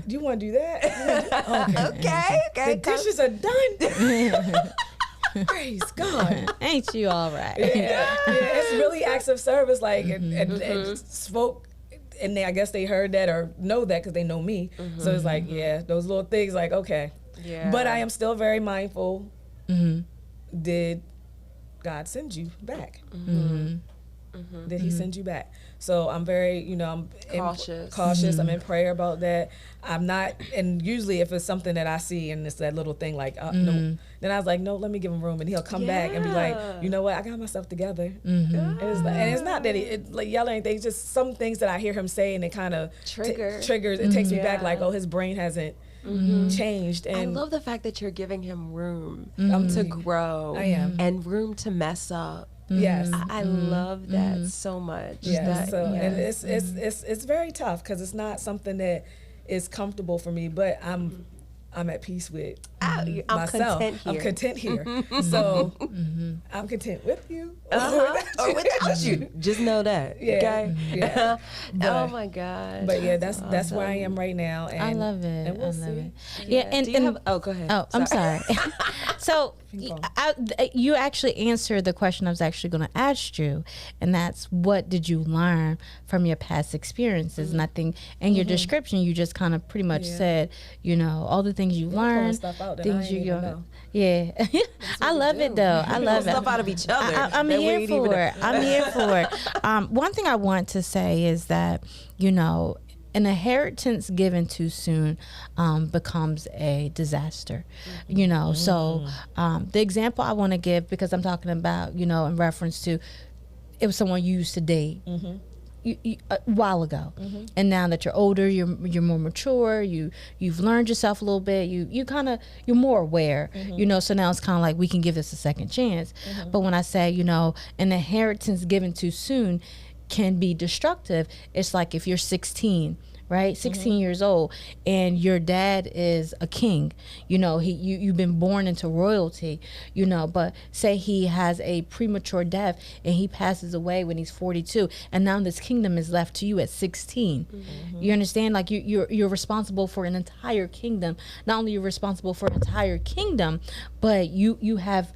you want to do that? Okay. The dishes are done. Praise God. Ain't you all right? Yeah, it's really acts of service. Like, and spoke, and I guess they heard that or know that, because they know me. So it's like, yeah, those little things. Like, okay, Yeah. but I am still very mindful. Did God send you back? Did He send you back? So I'm very, I'm cautious. I'm in prayer about that. I'm not, and usually if it's something that I see and it's that little thing, like, no, then I was like, no, let me give him room, and he'll come back and be like, you know what, I got myself together. And it's not that it like yelling anything. It's just some things that I hear him say, and it kind of triggers. It takes me back, like, oh, his brain hasn't changed. And I love the fact that you're giving him room to grow. I am. And room to mess up. Yes. I love that so much. Yes. That- And it's very tough, because it's not something that is comfortable for me, but I'm at peace with I'm myself. content here. I'm content here. So I'm content with you. Or without you. Just know that. Yeah. Okay. Yeah. Oh my God. But yeah, that's where I am right now. And I love it. And we'll I love see. it. Yeah, and, Do you and have, oh, go ahead. oh, I'm sorry. So You actually answered the question I was actually going to ask you, and that's what did you learn from your past experiences? And I think in your description, you just kind of pretty much said, all the things you learned, stuff out that things I ain't even know. Yeah, I love it though. I love it. Stuff out of each other. I'm here for it. I'm here for it. One thing I want to say is that an inheritance given too soon becomes a disaster. So the example I want to give, because I'm talking about in reference to it was someone you used to date. A while ago, and now that you're older, you're more mature, you've learned yourself a little bit, you're more aware, so now it's kind of like we can give this a second chance. But when I say an inheritance given too soon can be destructive, it's like if you're 16, right? 16 years old, and your dad is a king. You've been born into royalty, but say he has a premature death and he passes away when he's 42, and now this kingdom is left to you at 16. You understand? Like you're responsible for an entire kingdom. Not only you're responsible for an entire kingdom, but you have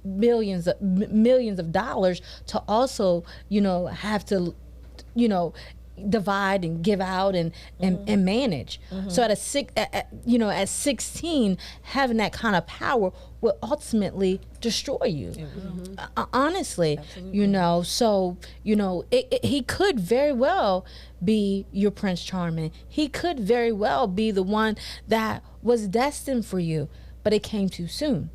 millions of dollars to also, have to, divide and give out and manage. So at 16, having that kind of power will ultimately destroy you. Honestly, so he could very well be your Prince Charming. He could very well be the one that was destined for you, but it came too soon.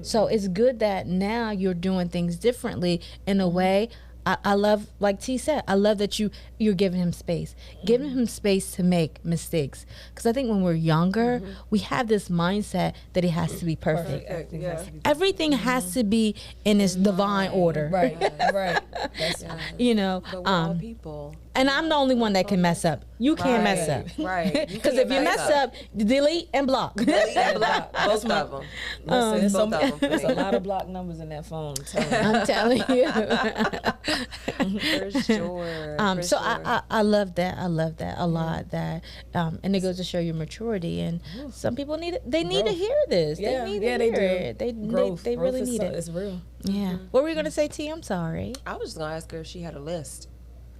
So it's good that now you're doing things differently in a way. I love, like T said, I love that you're giving him space, giving him space to make mistakes. Because I think when we're younger, we have this mindset that it has to be perfect. Everything has to be in its divine order. Right. That's, But we're all people. And I'm the only one that can mess up. You can't mess up. Right. Because if you mess up, delete and block. Delete and block. Both of them. There's Both of them. a lot of block numbers in that phone. I'm telling you. For sure. So I love that. I love that a lot. That and it goes to show your maturity. And some people need it. They need to hear this. Yeah. They need Yeah, to they hear do. it. They Growth really is need it. It's real. Yeah. What were you gonna say, T? I'm sorry. I was just going to ask her if she had a list.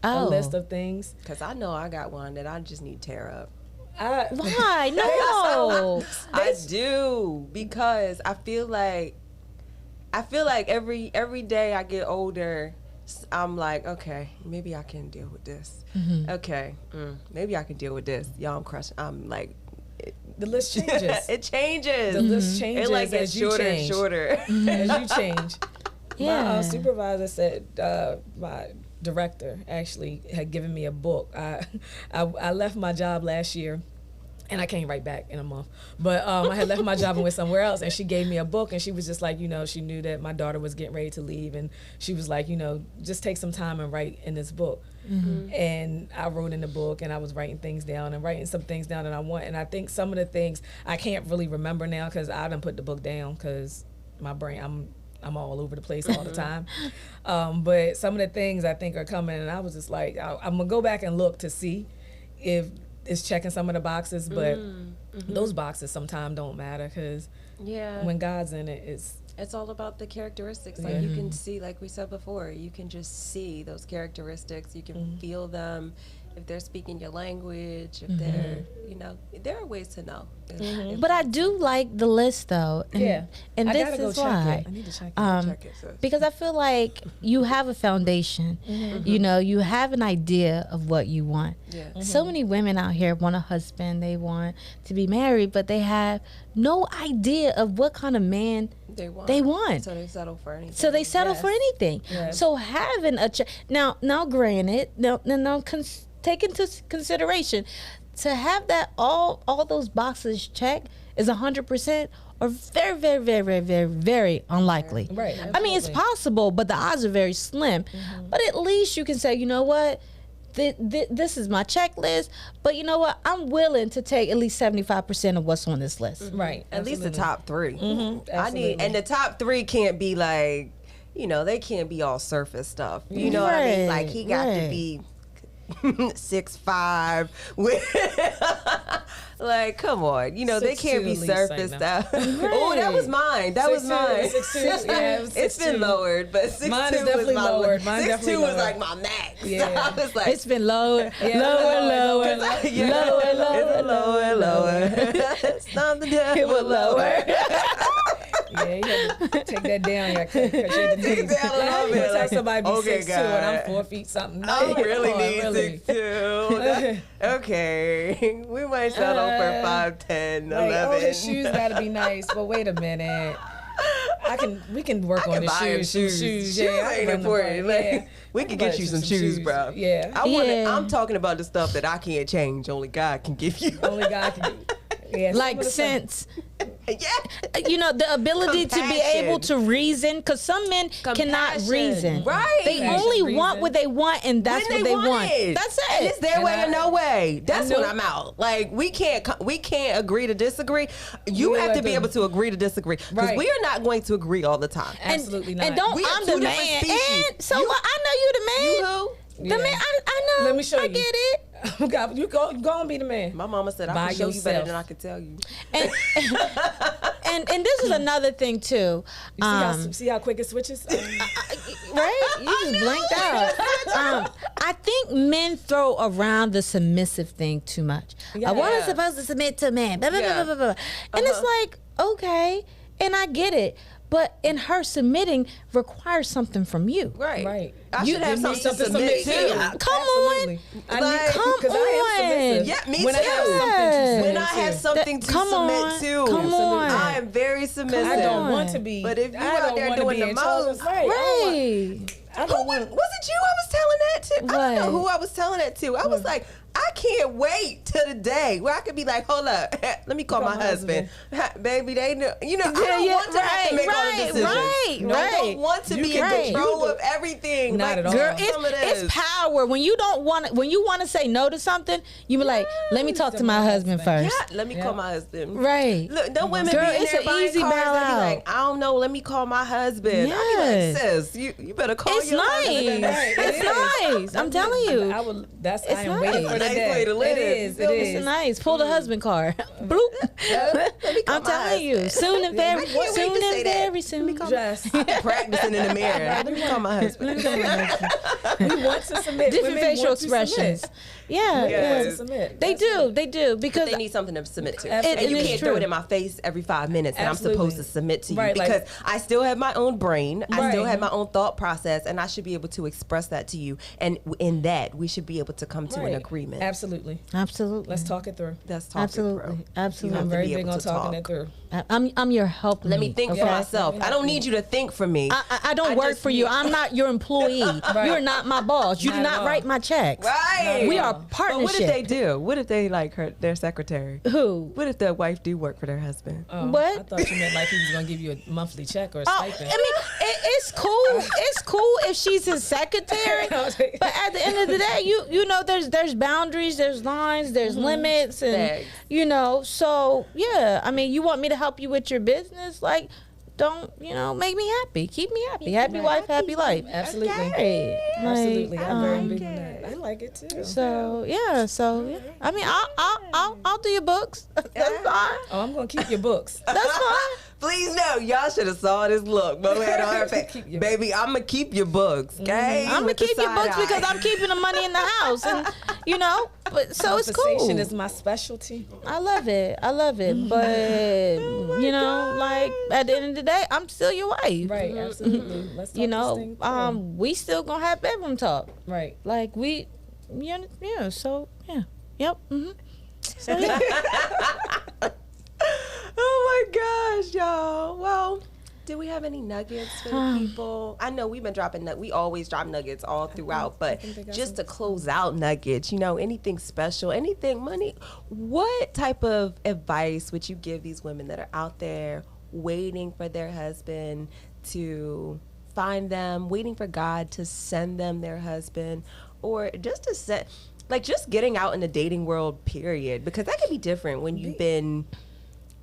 A list of things. Because I know I got one that I just need to tear up. Why? No. I do, because I feel like every day I get older, I'm like, okay, maybe I can deal with this. Okay, maybe I can deal with this. Y'all, I'm crushing. I'm like, The list changes. it changes. The list changes It like gets as you shorter change. and shorter. As you change. Yeah. My supervisor said, my director actually had given me a book. I left my job last year, and I came right back in a month. But I had left my job and went somewhere else, and she gave me a book, and she was just like, she knew that my daughter was getting ready to leave, and she was like, just take some time and write in this book. And I wrote in the book, and I was writing things down and writing some things down that I want. And I think some of the things I can't really remember now because I done put the book down because my brain, I'm all over the place all the time. But some of the things I think are coming, and I was just like, I'm going to go back and look to see if it's checking some of the boxes, but those boxes sometimes don't matter because when God's in it, it's all about the characteristics. Like you can see, like we said before, you can just see those characteristics. You can feel them. If they're speaking your language, if they're, there are ways to know. But I do like the list though. And, and I this gotta go is check why. it. I need to check it. Check it, sis. Because I feel like you have a foundation. You have an idea of what you want. Yeah. So many women out here want a husband, they want to be married, but they have no idea of what kind of man they want. So they settle for anything. So they settle for anything. Yes. So having a now granted, take into consideration to have that all those boxes checked is 100% or very, very, very, very, very, very unlikely. Right. I mean, it's possible, but the odds are very slim. But at least you can say, you know what? This is my checklist, but you know what? I'm willing to take at least 75% of what's on this list. Right. At least the top 3. Absolutely. And the top 3 can't be like, they can't be all surface stuff. You know what I mean? Like he got to be 6'5" with Like, come on. You know, they 6'2" can't be at least right surface now. stuff. Oh, that was mine. That was 6'2", mine. 6'2", yeah, it was It's been 6'2". lowered, but 6'2" Mine is was definitely my lowered. Mine 6'2" definitely was lowered. like my max. Yeah. I was like, It's been lower, Yeah, lower. lower. It's not the devil. It was lower. Yeah, you had to take that down. Yeah, because you had to Take it down a little bit, Tell like, somebody be okay, 6'2" and I'm God. 4 feet something. I really Oh, need really? 6'2". Okay. We might settle for 5'10", 11. Like, his shoes gotta be nice. But wait a minute. We can work on the buy him shoes. shoes. Yeah, I Shoes can ain't run the important. bar. Like, Yeah. we can get you some shoes, bro. Yeah. I'm talking about the stuff that I can't change. Only God can give you. Only God can do. Yeah, some Like of the stuff- sense, Yeah. you know, the ability to be able to reason, because some men cannot Compassion. reason. Right. They Compassion, only reason. want what they want, and that's When what they want. want it. That's it. And it's their And way or no way. That's know- when I'm out. Like we can't agree to disagree. You We have let to be them- able to agree to disagree because Right. we are not going to agree all the time. Absolutely not. And don't We are I'm two the different man. species. And so You- what? I know you the man. You who? The Yeah. man. I know. Let me show I you. get it. God, you go and be the man. My mama said I By can show you better yourself. than I can tell you. And and this is another thing too. You see how quick it switches? Right? You just blanked out. I think men throw around the submissive thing too much. Yeah. A woman's supposed to submit to a man. Blah, blah, Yeah. blah, blah, blah. And it's like, okay, and I get it. But in her submitting requires something from you. Right. I You should have give me something to submit to. Come Absolutely. on. Like, Come because I am submissive. Yeah, me when too. I have something to submit When I have to. something to Come submit on. to, Come on. I am very submissive. I don't on. want to be. But if you I out don't there want to doing be the in charge. most, Right. Right. I Who don't was want. it? You I was telling that to? I don't know What? who I was telling that to. I was like, I can't wait till the day where I could be like, hold up, let me call my husband. Baby, they know, you know, I don't want to have to make all the decisions. I don't want to be in can- control of everything. Not Like, at all. Girl, some of it's this. power. When you don't want, when you want to say no to something, you be like, let me talk to my husband first. Yeah, let me call my husband. Right. Look, no women Girl, be in it's there an buying easy cars. bow They be out. like, I don't know. Let me call my husband. I Yes. be like, sis, you better call It's your nice. husband. Right, it It's is. nice. I'm telling you. I will. That's. It's I am waiting nice. for the Nice day. way to live. It is. You feel It me? It's is. nice. Pull the husband card. Bloop. call I'm my telling you. husband. Soon and I very, can't wait soon to say and that. very soon. Just. Practicing in the mirror. Let me call my husband. We want to submit. Different Women facial want to expressions. submit. Yeah. Yes. yeah. Want to submit. They That's do. it. They do. Because They need something to submit to. Absolutely. And you It is can't true. throw it in my face every 5 minutes and I'm Absolutely. supposed to submit to you Right, like- because I still have my own brain. I still Right. have my own thought process and I should be able to express that to you. And in that, we should be able to come to an Right. agreement. Absolutely. absolutely. Let's talk it through. That's talking, Absolutely. bro. Absolutely. You I'm have to very be big able on to talking talk. it through. I'm your help. Let me think for Okay. myself. I don't need you to think for me. I don't work just for you. need- I'm not your employee. You're not my boss. You do Not at not all. write my checks. Right. We are But what partnership. if they do? What if they like their secretary? Who? What if their wife do work for their husband? Oh, What? I thought you meant like he was gonna give you a monthly check or a Oh, I stipend. mean, it's cool. It's cool if she's his secretary. But at the end of the day, you know, there's boundaries, there's lines, there's limits, and Thanks. you know. So yeah, I mean, you want me to help you with your business, like. Don't make me happy. Keep me happy. Happy wife, happy life. Absolutely. Right. Absolutely. Like, I'm very big on that. I like it too. So yeah. I mean, I'll do your books. That's fine. Oh, I'm gonna keep your books. That's fine. Please no, y'all should have saw this look. Mo had on her face. Keep your- Baby, I'm gonna keep your books, okay? I'm gonna With the keep your side books because eye. I'm keeping the money in the house, and but so it's Conversation cool. is my specialty. I love it. But like at the end of the day, I'm still your wife. Right. Absolutely. Let's talk this thing through. We still gonna have bedroom talk. Right. Like So yeah. Yep. Mm-hmm. So yeah. Oh my gosh, y'all. Well, do we have any nuggets for the people? I know we've been dropping we always drop nuggets all throughout, but think they got just to close out nuggets, anything special, anything money, what type of advice would you give these women that are out there waiting for their husband to find them, waiting for God to send them their husband, or just to set, like just getting out in the dating world, period, because that can be different when you've been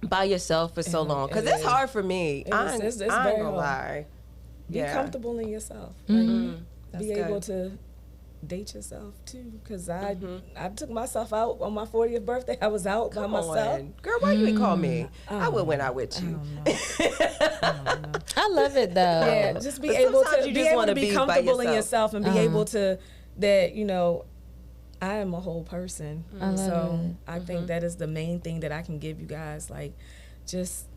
by yourself for so long, because it's hard for me. I ain't It's very gonna hard. lie. Be Yeah. comfortable in yourself. That's Be able good. to date yourself too, because I took myself out on my 40th birthday. I was out by myself. Girl, why you ain't call me? I would went out with you. I love it though. Yeah, just be But able sometimes to you be just able wanna to be be by comfortable in yourself. yourself and be able to that, you know, I am a whole person. love So it. I think that is the main thing that I can give you guys. Like, just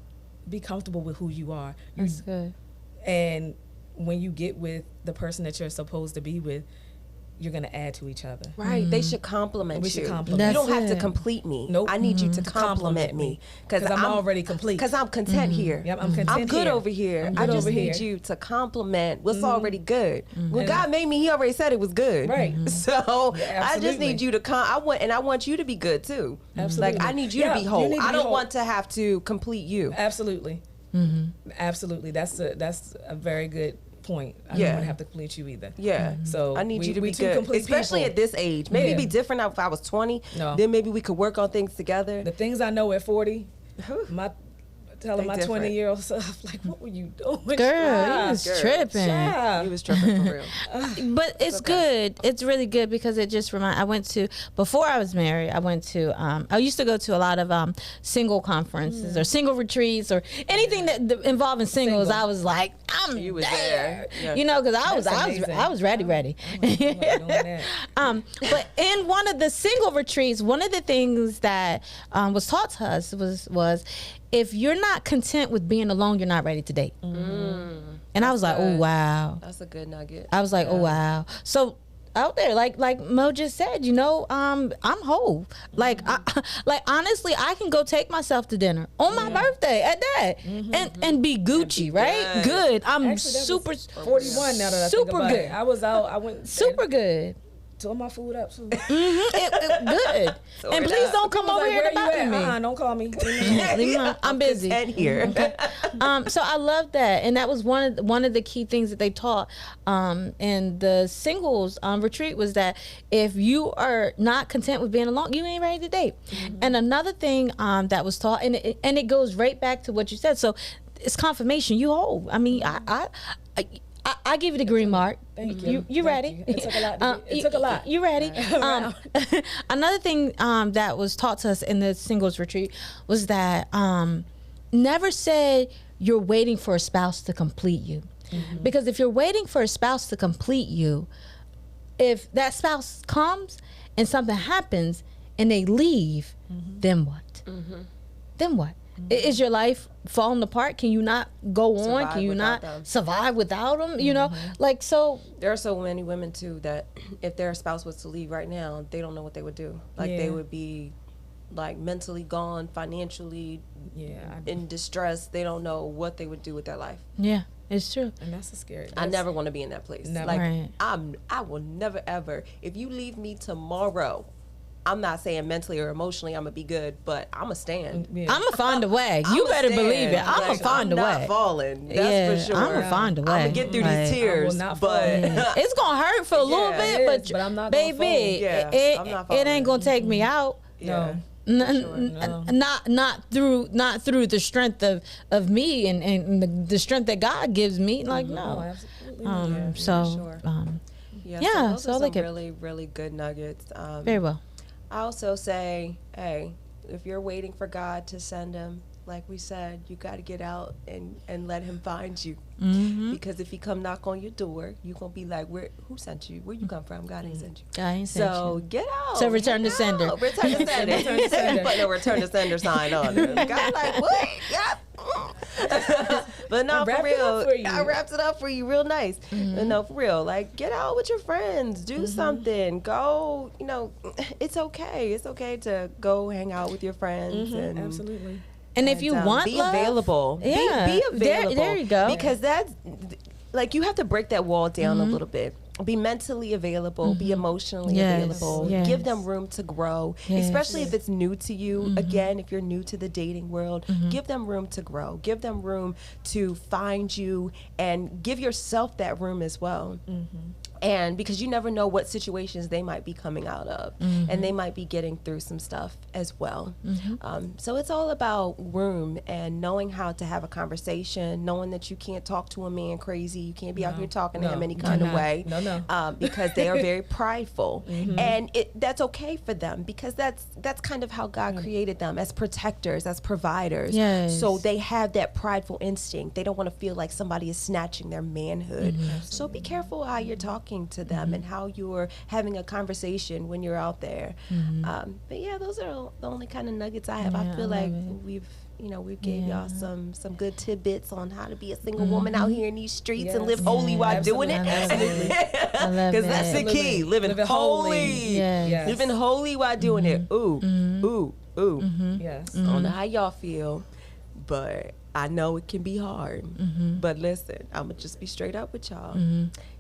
be comfortable with who you are. That's good. And when you get with the person that you're supposed to be with, you're gonna add to each other. Right. They should compliment We you. should compliment. You don't That's have to it. complete me. Nope. I need you to Compliment compliment me me. 'Cause I'm already complete. Because I'm content here. Yep, I'm content I'm good here. over here. I'm I good just over need here. you to compliment what's already good. When And God made me, He already said it was good. Right. So Yeah, I just absolutely. need you to I want you to be good too. Absolutely. Like I need you Yeah, to be you whole. need to I be don't whole. want to have to complete you. Absolutely. Absolutely. That's a very good point. I Yeah. don't want to have to complete you either. Yeah. So I need you to we be two good, complete especially people. at this age. Maybe it'd be Yeah. different if I was 20. No. Then maybe we could work on things together. The things I know at 40, telling They my different. 20-year-old self, like, what were you doing? Girl, Child? you was girl. tripping. Child. You was tripping for real. But it's good. It's really good because it just I went to, before I was married, I went to, I used to go to a lot of single conferences or single retreats or anything that involving singles. Single. I was like, I'm You was there. there. Yeah. You know, because That's amazing. I was ready. I'm not doing that. But in one of the single retreats, one of the things that was taught to us was if you're not content with being alone, you're not ready to date. And I was like, oh good. wow. That's a good nugget. I was like, oh wow. So out there, like Mo just said, you know, I'm whole. Like, like honestly, I can go take myself to dinner on my birthday at that, and be Gucci, right? Good. I'm Actually, that super, was 41 now that I think super about good. it. I was out. I went Super good. tore my food up. So. Good. And please don't come over Like, here where to you bother at? me. Don't call me. Leave me alone. I'm busy. And here. So I love that, and that was one of the key things that they taught in the singles retreat was that if you are not content with being alone, you ain't ready to date. And another thing that was taught, and it goes right back to what you said. So it's confirmation. You whole. I mean, I give you the green mark. Thank you. You Thank ready? you. It took a lot. It took a lot. You ready? Another thing that was taught to us in the singles retreat was that never say you're waiting for a spouse to complete you. Because if you're waiting for a spouse to complete you, if that spouse comes and something happens and they leave, then what? Then what? Is your life falling apart? Can you not go on? Survive Can you without not them. survive without them? You know, like, so There are so many women too that if their spouse was to leave right now, they don't know what they would do. Like they Yeah. would be like mentally gone, financially Yeah, in distress. They don't know what they would do with their life. yeah, it's true. and that's a scary. I never want to be in that place. Never. Like Right. I will never ever. If you leave me tomorrow, I'm not saying mentally or emotionally I'm gonna be good, but I'm gonna stand. Yeah. I'm gonna find a way. You I'ma better stand. believe it. I'm gonna Like, find I'm a not way. falling. That's Yeah, for sure. I'm gonna find a way. I'm gonna get through Like, these tears, I will not but fall. It's gonna hurt for a little Yeah, bit, it is, but I'm not gonna baby, fold. Yeah, it, I'm not it falling. ain't gonna take me out. yeah. No. Not through the strength of me and the strength that God gives me. Like no. absolutely. So sure. Yeah, Yeah, so those so are I some like it. really, really good nuggets. very well. I also say, hey, if you're waiting for God to send him, like we said, you got to get out and let him find you. Because if he come knock on your door, you going to be like, who sent you? Where you come from? God ain't sent you. God ain't sent So you. get out. So return get to sender. out. Return to sender. Return to sender. Put no return to sender sign on it. God like, what? Yep. But no, I for wrapped it up real. for you. I wrapped it up for you real nice. But no, for real. Like, get out with your friends. Do something. Go, it's okay. It's okay to go hang out with your friends. And Absolutely. And if you want be love, available. yeah, Be available. There you go. Because that's like you have to break that wall down a little bit. Be mentally available. Be emotionally Yes, available. yes. Give them room to grow, Yes. especially if it's new to you. Again, if you're new to the dating world, give them room to grow. Give them room to find you, and give yourself that room as well. And because you never know what situations they might be coming out of, and they might be getting through some stuff as well. So it's all about room and knowing how to have a conversation, knowing that you can't talk to a man crazy. You can't be out here talking to him any kind of way. Because they are very prideful. And that's okay for them, because that's kind of how God created them, as protectors, as providers. Yes. So they have that prideful instinct. They don't want to feel like somebody is snatching their manhood. So be careful how you're talking to them and how you're having a conversation when you're out there. But yeah, those are the only kind of nuggets I have. Yeah, I feel I like love it. we gave y'all some good tidbits on how to be a single woman out here in these streets and live holy while doing it. Absolutely. I love Because that's the that. key, living holy. Yes. Living holy while doing it. Ooh. Yes. I don't know how y'all feel, but I know it can be hard. But listen, I'm going to just be straight up with y'all.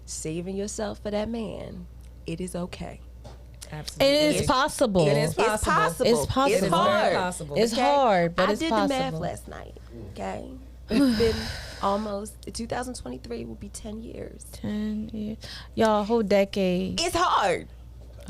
Saving yourself for that man, it is okay. Absolutely. It is possible. It is possible. It's possible. It's possible. It's It's hard. very possible. It's Okay? hard, but I it's did possible. the math last night. Okay, it's been almost 2023 will be 10 years. 10 years. Y'all, whole decade. It's hard,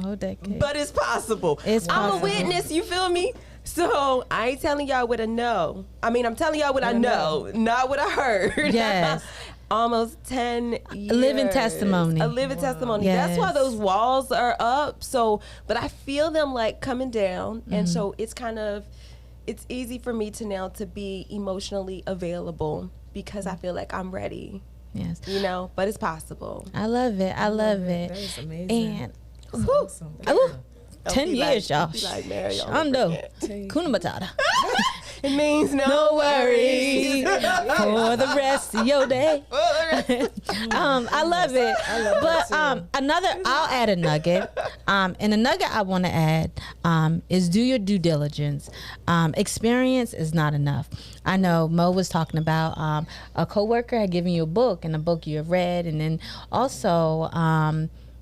Whole decade. but it's possible. It's I'm a possible. witness. You feel me? So I ain't telling y'all what I know. I mean, I'm telling y'all what I know, not what I heard. Yes. Almost 10 years. living testimony. A living testimony. Yes. That's why those walls are up. So, but I feel them like coming down. And so it's it's easy for me to now to be emotionally available, because I feel like I'm ready, Yes. but it's possible. I love it. I love it. That is amazing. And That's awesome. ooh, Don't 10 be years, y'all. don't be like Mary all Shondo. over again. Kuna Matata. It means no No worries for the rest of your day. I love it. But I'll add a nugget. And the nugget I want to add is do your due diligence. Experience is not enough. I know Mo was talking about a coworker had given you a book, and a book you have read, and then also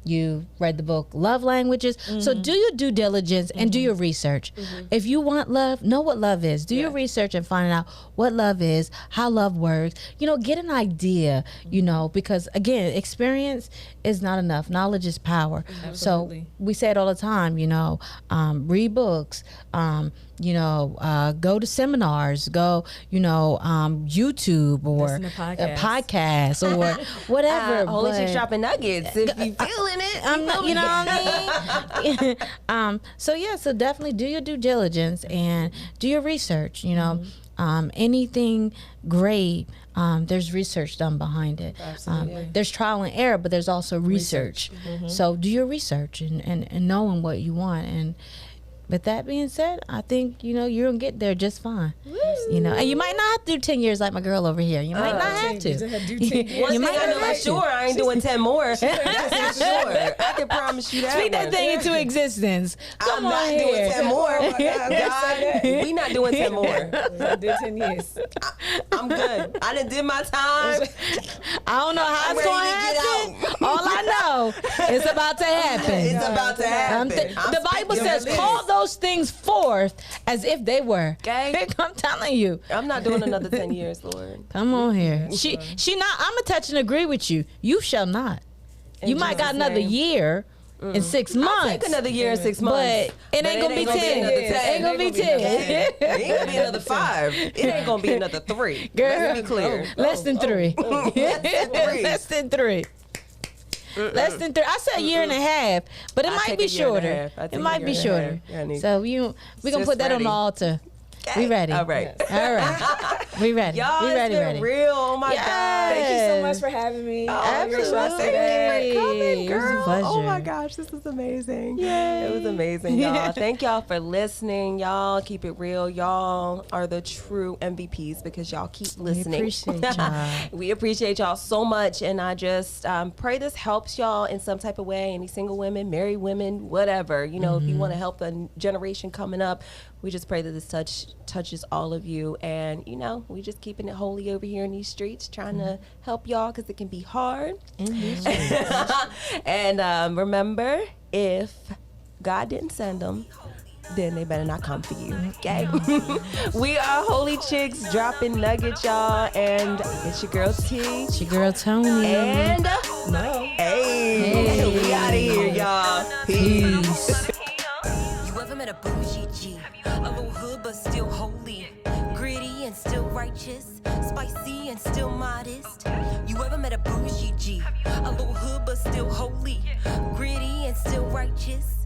you read the book Love Languages. So do your due diligence and do your research. If you want love, know what love is. Do your research and find out what love is, how love works. Get an idea, because again, experience is not enough. Knowledge is power. Absolutely. So we say it all the time, read books, go to seminars, go, YouTube or Listen to podcasts or whatever. Holy but- Chick dropping nuggets. If you feeling it, I'm not, you know what I mean? So definitely do your due diligence and do your research, anything great, there's research done behind it. Absolutely. There's trial and error, but there's also research. So do your research and knowing what you want. And with that being said, I think, you're going to get there just fine. And you might not have to do 10 years like my girl over here. You might not have to. One thing might I know not for have sure, I ain't doing 10 more. That's for sure. I can promise you that. Speak that one. thing into existence. I'm Come on not here. doing 10 more. Oh my God, God, we not doing 10 more. I did 10 years. I'm good. I done did my time. I don't know how I'm it's going to ready to happen. get out. All I know, it's about to happen. It's about to happen. The Bible speaking says, of call this. those things forth as if they were. Okay. I'm telling you. I'm not doing another 10 years, Lord. Come on here. She not. I'm gonna touch and agree with you. You shall not. You might got Jesus' another name. year in 6 I'll months. take another year and 6 months. But it ain't gonna be 10. another 10. Ain't gonna be 10. It ain't gonna be another 5. It ain't gonna be another 3. Girl. Let's be clear. Less than 3. Less than 3. Less than 3. I said a year and a half, but it I might take be a year and a shorter. half. I take It a might year be and a shorter. half. Yeah, I need- So we're gonna Sis put that on ready. the altar. We ready. All right. All right. We ready. Y'all, we it's ready. been Ready. real. Oh my Yes. God. Thank you so much for having me. Absolutely. Thank you for coming, It was a girl. pleasure. Oh my gosh, this is amazing. Yay. It was amazing, y'all. Thank y'all for listening. Y'all keep it real. Y'all are the true MVPs because y'all keep listening. appreciate y'all. We appreciate y'all so much, and I just pray this helps y'all in some type of way. Any single women, married women, whatever. If you want to help the generation coming up, we just pray that this touches all of you. And we just keeping it holy over here in these streets, trying to help y'all because it can be hard. And remember, if God didn't send them, then they better not come for you. Okay? We are Holy Chicks dropping nuggets, y'all. And it's your girl T. It's your girl Tony. And No. hey, we out of here, y'all. Peace. You ever met a bougie G? A little hood but still holy, gritty and still righteous, spicy and still modest. You ever met a bougie G? A little hood but still holy, gritty and still righteous.